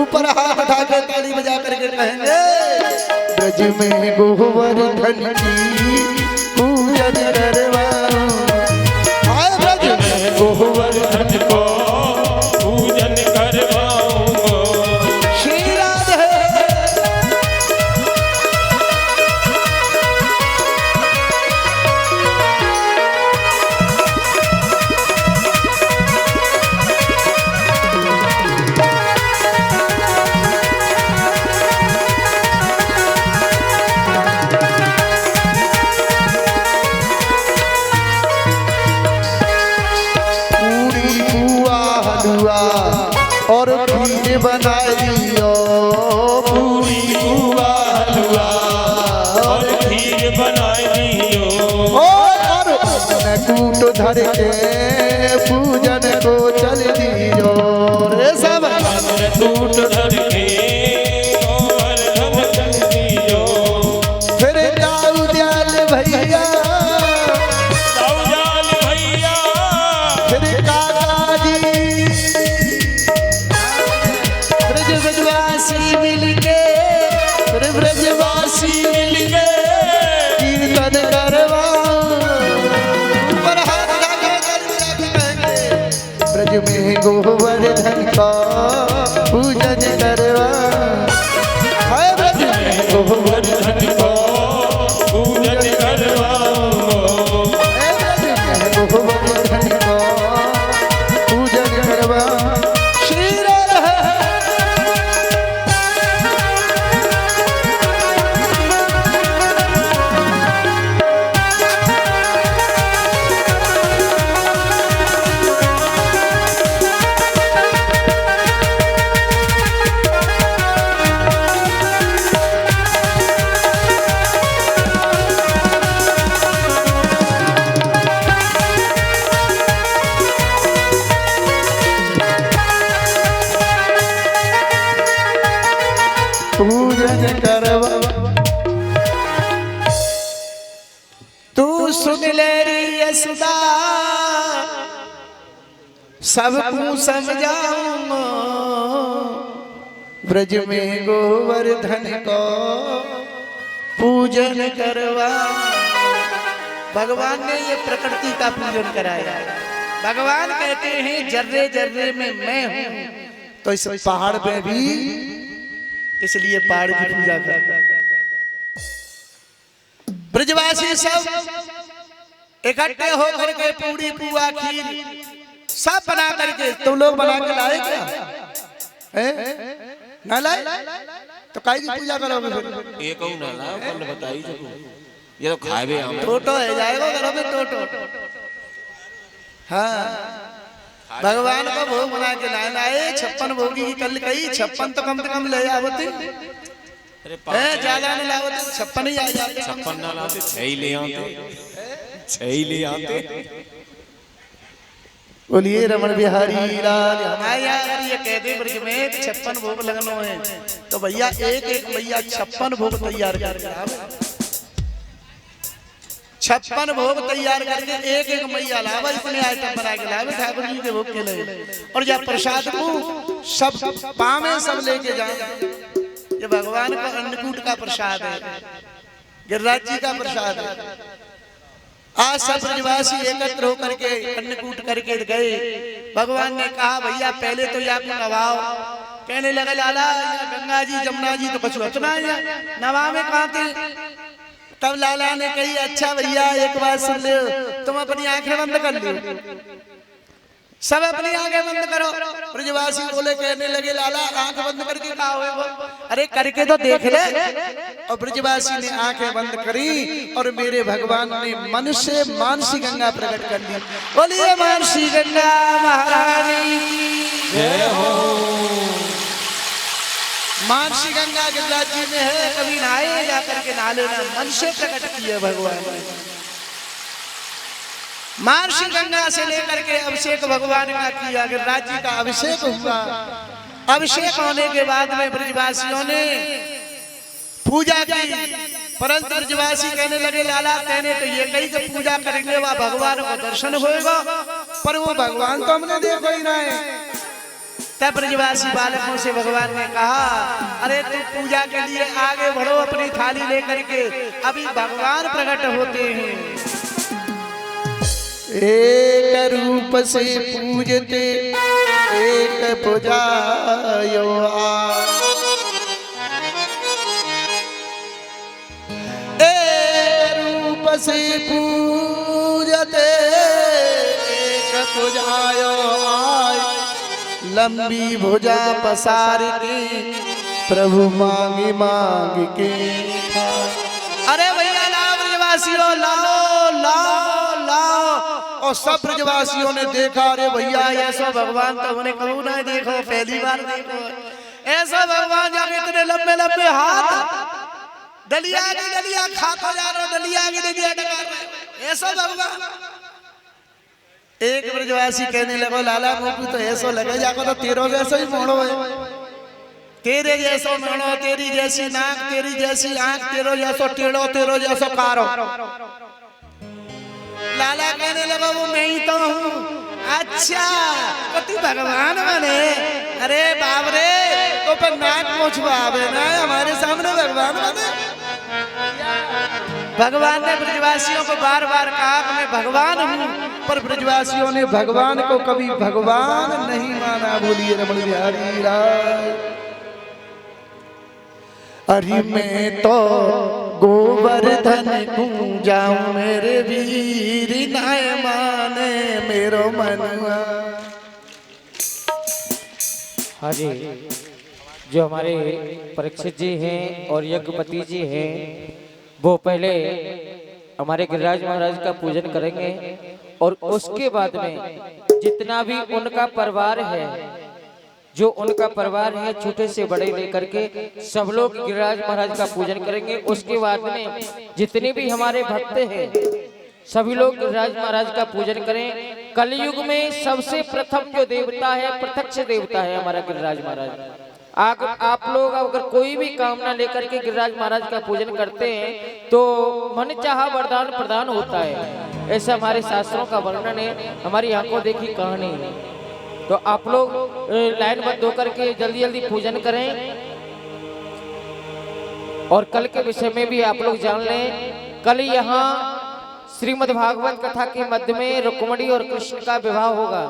ऊपर हाथ उठा के ताली बजा करके कहेंगे ब्रज में गोवर्धन की पूजन करवाऊं। आए ब्रज में गोवर्धन को पूजन करवाऊंगो। श्री राधे। और खीर बनाई दियो, पूरी हुआ हलवा और खीर बनाई दियो। और कूट धर के पूजन को चल दियो रे सब। टूट धर के गोवर्धन चल दियो। फिर दाऊ दयाल भैया, दयाल भैया, फिर काका जी, ब्रजवासी मिलके, फिर ब्रजवासी तुलसी मिल के कीर्तन करवा ऊपर हाथ ब्रज में गोवर्धन का पूजन करवा हाय ब्रज में गोवर्धन को पूजन करवाओ गोवर्धन का पूजन करवा श्री राधा पूजन करवा तू सुन ले री यशोदा सबको समझाऊंगा ब्रज में गोवर्धन को पूजन करवा। भगवान ने ये प्रकृति का पूजन कराया। भगवान कहते हैं जर्रे जर्रे में मैं हूं, तो इस पहाड़ पे भी इसलिए पहाड़ की पूजा कर। ब्रजवासी सब इकट्ठे होकर के पूरी पुआ खीर सब बना करके तुम लोग बना के लाए क्या? ना लाए तो काई की पूजा करोगे फिर? ये कहूँ ना लाओ कल बताई तो ये तो खाए भी हम टोटो है जाएगा घरों में टोटो। हाँ भगवान को भोग बना के लाए 56 भोगी की कल कही 56 तो कम से कम ले आवते ज्यादा नहीं लावते 56 ही आ जाते 56 ना लाते 6 ही ले आते 6 ही ले आते। बोलिए रमण बिहारी लाल। हमारे यार ये कहते ब्रज में 56 भोग लगनो है तो भैया एक एक भैया 56 भोग तैयार करके 56 भोग तैयार करके एक एक मैया लावा इतने आइटम बना के लावे ठाकुर जी के भोग के लिए। और जब प्रसाद को सब पावे सब लेके जाए। ये भगवान का अन्नकूट का प्रसाद है, गिरिराज जी का प्रसाद है। आज सब ब्रजवासी एकत्र होकर के अन्नकूट करके गए। भगवान ने कहा भैया पहले तो या को नवाओ। कहने लगे लाला गंगा जी जमुना जी तो कुछ उतना है नवा में कहाँ थे? तब लाला ने कही अच्छा भैया एक बात सुन लो, तुम अपनी आंखें बंद कर लो। सब अपनी आंखें बंद करो। ब्रजवासी बोले कहने लगे लाला आंख बंद करके कहा हुए वो? अरे करके तो देख ले। और ब्रजवासी ने आंखें बंद करी और मेरे भगवान ने मन से मानसी गंगा प्रकट कर दी। बोलिए मानसी गंगा महारानी जय हो। मानसी गंगा गिरिराज जी में है, कभी नहाए जाकर के नहा लेना। मन से प्रकट किए भगवान ने। मानसी गंगा से लेकर के अभिषेक भगवान का किया। गिरिराज जी का अभिषेक हुआ। अभिषेक होने के बाद में ब्रजवासियों ने पूजा की। परंतु ब्रजवासी कहने लगे लाला कहने तो ये कही कि पूजा करेंगे वह भगवान को दर्शन होगा, पर वो भगवान तो हमने देखो ही ना है। तब ब्रजवासी बालकों से भगवान ने कहा अरे तुम पूजा के लिए आगे बढ़ो अपनी थाली लेकर के, अभी भगवान प्रकट होते हैं। एक रूप से पूजते एक पूजायो एक रूप से पूजते एक पूजायो लंबी भुजा पसार के प्रभु मांगी मांग के। अरे भैया लाओ ब्रजवासियों लाओ लाओ लाओ। और सब ब्रजवासियों ने देखा अरे भैया ऐसा भगवान तो हमने कहूँ ना देखो पहली बार देखो ऐसा भगवान जाके इतने लंबे लंबे हाथ डलिया की डलिया खाता जा रहा डलिया की डलिया डका ऐसा भगवान। एक ब्रजवासी कहने लगो लाला मोकू तो ऐसा लगे जाको तो तेरो जैसा ही मोड़ो है, तेरे जैसो मोड़ो, तेरी जैसी नाक, तेरी जैसी आंख, तेरो जैसो टेढ़ो, तेरो जैसो कारो। लाला कहने लगा वो मैं ही तो हूँ। अच्छा तो तू भगवान बने? अरे बाप रे तो पर नाक मुझवावे ना हमारे सामने भगवान बने। भगवान ने ब्रजवासियों को बार बार कहा कि मैं भगवान हूँ, पर ब्रजवासियों ने भगवान को कभी भगवान नहीं माना। बोलिए रमण बिहारी लाल। अरे मैं तो गोवर्धन को जाऊं मेरे वीर नाय माने मेरो मनवा। हाँ जी, जो हमारे परीक्षित जी हैं और यज्ञपति जी हैं, वो पहले हमारे गिरिराज महाराज का पूजन करेंगे और उसके बाद में जितना भी उनका परिवार है, जो उनका परिवार है छोटे से बड़े लेकर के सब लोग गिरिराज महाराज का पूजन करेंगे। उसके बाद में जितने भी हमारे भक्त हैं सभी लोग गिरिराज महाराज का पूजन करें। कलयुग में सबसे प्रथम जो देवता है, प्रत्यक्ष देवता है हमारा गिरिराज महाराज। आप लोग अगर कोई भी कामना लेकर के गिरिराज महाराज का पूजन करते हैं तो मन चाहा वरदान प्रदान होता है, ऐसा हमारे शास्त्रों का वर्णन है, हमारी आंखों देखी कहानी है। तो आप लोग लाइनबद्ध होकर के जल्दी जल्दी पूजन करें और कल के विषय में भी आप लोग जान लें। कल यहाँ श्रीमद् भागवत कथा के मध्य में रुक्मिणी और कृष्ण का विवाह होगा।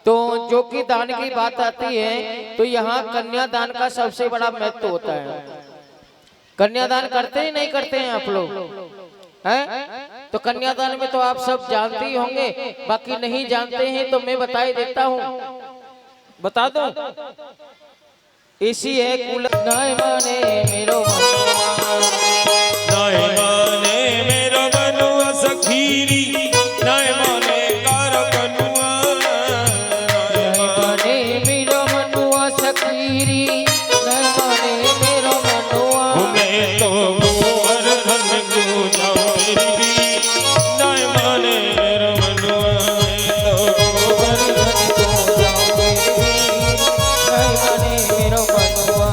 तो जो कि दान की बात आती है तो यहाँ कन्यादान का सबसे बड़ा महत्व होता है। कन्यादान करते ही नहीं करते हैं आप लोग हैं? तो कन्यादान में तो आप सब जानते ही होंगे, बाकी नहीं जानते हैं तो मैं बता ही देता हूँ, बता दो। इसी है कुल नाय माने मेरो नाय माने मेरो मनुआ सखीरी, नाय माने कार कनुआ, नाय माने मेरो मनुआ सखीरी, नाय माने मेरो मनुआ। मैं तो गोवर्धन को जाऊं मेरी, नाय माने मेरो मनुआ, मैं तो गोवर्धन को जाऊं मेरी, नाय माने मेरो मनुआ।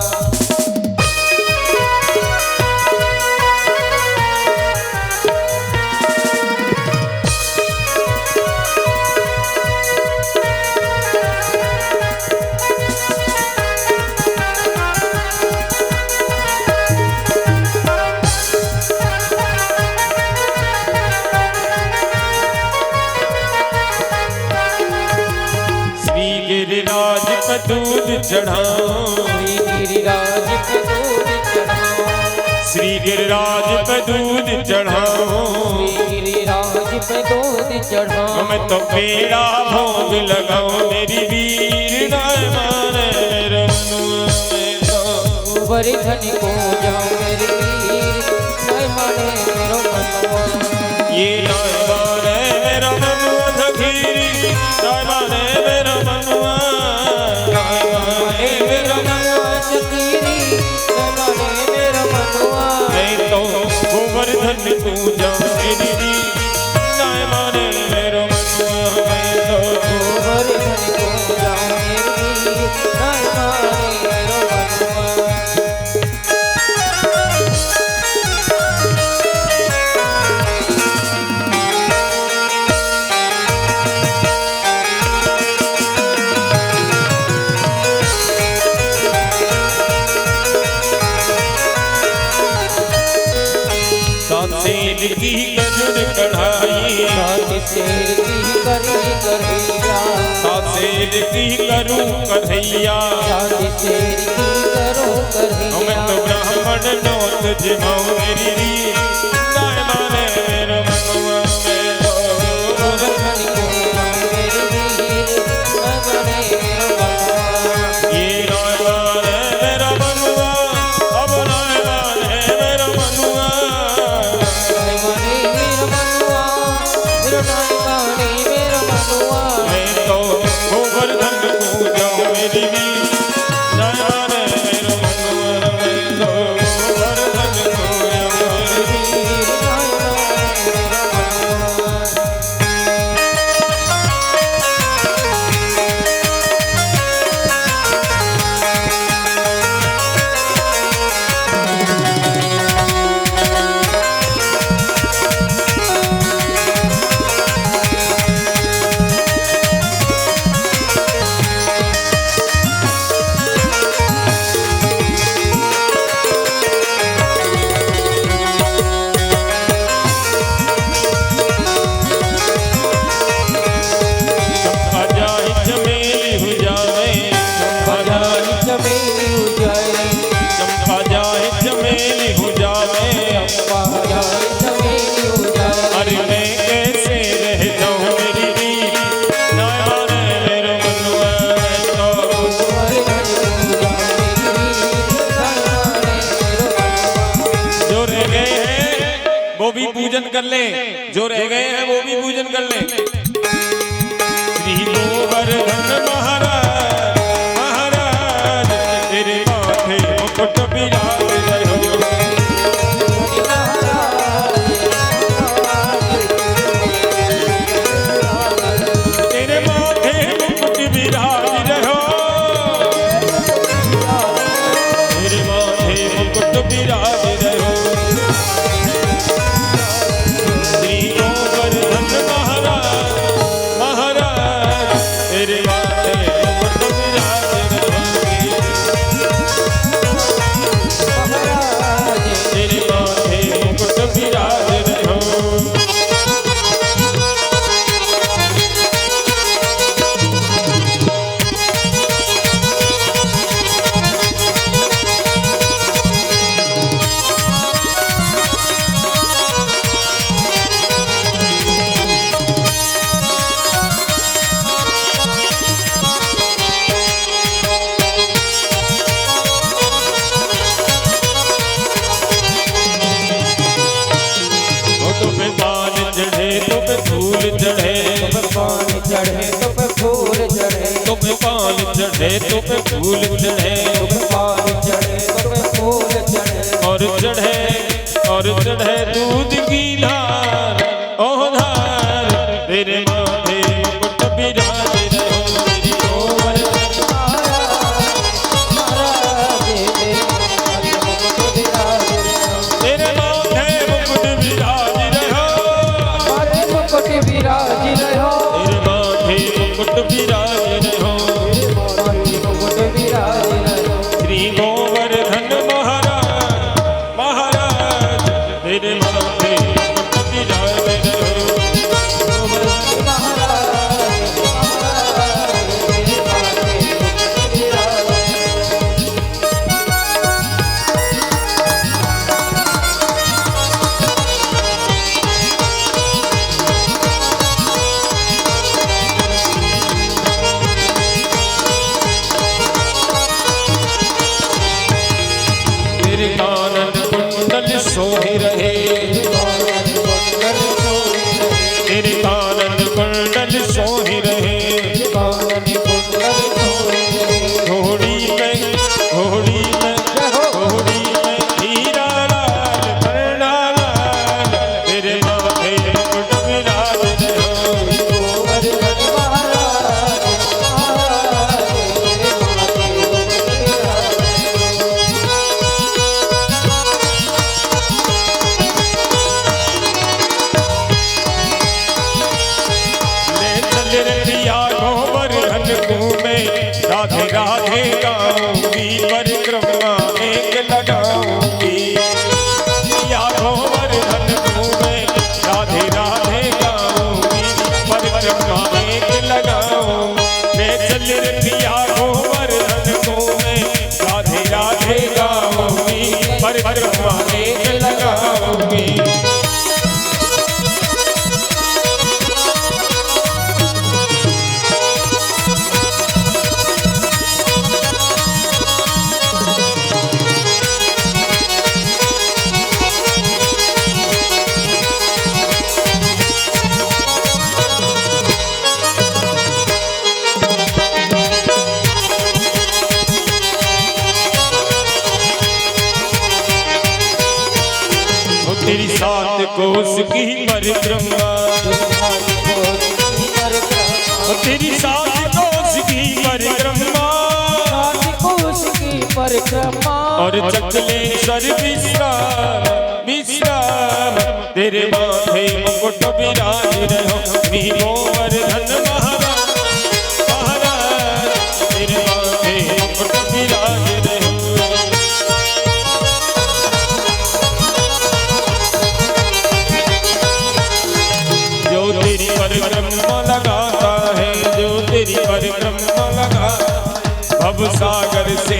श्री गिरिराज पे दूध चढ़ाओ, श्री गिरिराज पे दूध चढ़ाओ, श्री गिरिराज पे दूध चढ़ाओ, श्री गिरिराज पे दूध चढ़ाओ। मैं तो पेड़ा भोग लगाऊं मेरी वीर, नाय माने मेरो मनुआ, मैं तो गोवर्धन को जाऊं मेरी वीर, नाय माने मेरो मनुआ। ये नाय माने मेरो मनुआ सखीरी, नाय माने मेरो मनुआ, नाय माने मेरो मनुआ सखीरी, नाय माने मेरो मनुआ। मैं तो गोवर्धन को जाऊं मेरी वीर, नाय माने मेरो मनुआ, मैं तो गोवर्धन को जाऊं मेरी वीर, नाय माने मेरो मनुआ। शेर की गजर कढ़ाई, साथ शेर की करी करैया, साथ शेर की करूं कन्हैया, साथ शेर की करो मैं करैया। तो ब्राह्मण नौत जिमाऊं मेरी रीत, नाय माने मेरो मनुआ, मैं तो गोवर्धन को जाऊं मेरी वीर, नाय माने मेरो मनुआ। ये नाय माने मेरो मनुआ, अब नाय माने मेरो मनुआ, नाय माने मेरो मनुआ, मेरो नाय माने मेरो मनुआ। मैं तो गोवर्धन को जाऊं मेरी रीत, नाय माने मेरो मनुआ, मैं तो गोवर्धन को चमेली हो जाए, चंपा जाए चमेली हो जावे, चंपा जाए चमेली हो जाए। अरे मैं कैसे रह जाऊं मेरी बीवी, ना माने मेरे मनवा तो। जो रह गए हैं वो भी पूजन कर ले, जो रह गए हैं वो भी पूजन कर ले। श्री गोवर्धन महाराज, महाराज तेरे माथे मुकुट विराज रहो। तेरे माथे मुकुट विराज रहो, तेरे माथे मुकुट विराज रहो। श्री गोवर्धन महाराज, महाराज तेरे माथे मुकुट विराज रहो, तेरे माथे मुकुट विराज रहो। तो पे पान चढ़े तो पे फूल चढ़े, पान चढ़े तो पे फूल चढ़े, तो पे पान चढ़े तो पे फूल चढ़े, पान चढ़े तो पे फूल चढ़े। और चढ़े दूध की धार, ओ धार तेरे माथे मुकुट विराज रहो। श्री गोवर्धन तेरे माथे मुकुट विराज रहो, मुकुट विराज रहो, तेरे माथे मुकुट विराज रहो। मुकुट विराज रहो। श्री गोवर्धन महाराज, महाराज तेरे माथे मुकुट विराज रहो। तेरे कानन कुंडल सोहि रहे, तेरे कानन कुंडल सोहि रहे। घोड़ी में हीरा लाल करना लाल, तेरे माथे मुकुट विराज रहो। ले चल रे पिया गोवर्धन घूमे, राधे राधे गाऊंगी परिक्रमा एक लगाऊंगी। पिया गोवर्धन घूमे, राधे राधे गाऊंगी परिक्रमा एक लगाऊंगी। ले चल रे पिया गोवर्धन घूमे, राधे राधे गाऊंगी परिक्रमा एक लगाऊंगी। तेरी सात कोस की परिक्रमा, तेरी सात कोस की परिक्रमा, और चकलेश्वर विश्राम विश्राम तेरे माथे मुकुट विराज रहो। श्री गोवर्धन महाराज, महाराज तेरे माथे मुकुट विराज रहो। जो तेरी परिक्रमा लगाता है, जो तेरी परिक्रमा लगा, भव सागर से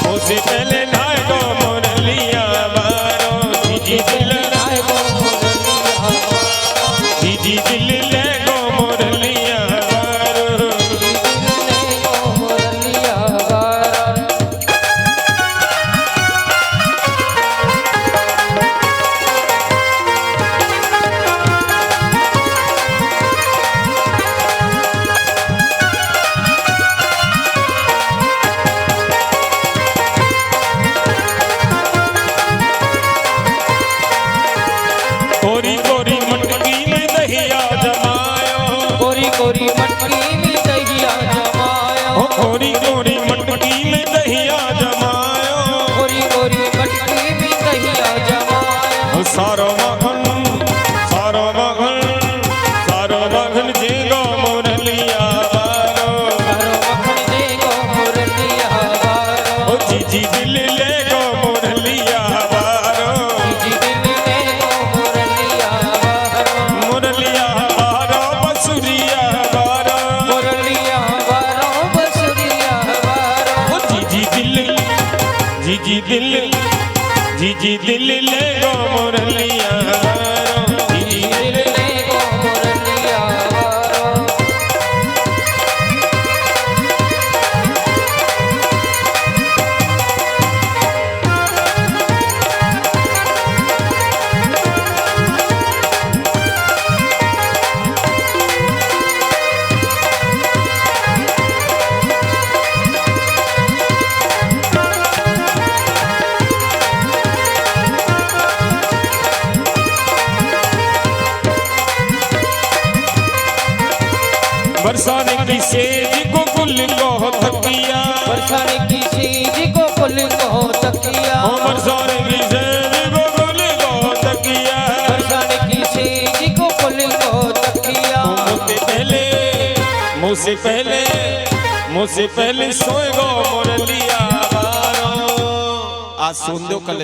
मुझसे पहले नाय गो मुरलिया बारो जी दिल नाय गो मुरलिया जी दिल ले गो मुरलिया बारो कोरी कोरी मटकी में दहिया जमायो कोरी कोरी मटकी में दहिया जमायो कोरी कोरी मटकी में दहिया जमायो कोरी कोरी मटकी में दहिया जमायो सारो मगन जेगो मुरलिया बारो जी दिल ले गो मुरलिया बारो मुरलिया बारो बसुरिया बारो जी दिल ले गो मुरलिया बरसाने की सेज को कुल को तकिया बरसाने की सेज को कुल को तकिया बरसाने की सेज को कुल को तकिया बरसाने की सेज को कुल को तकिया मुझसे पहले सोए गो मुरलिया बारो आज सुन दो कल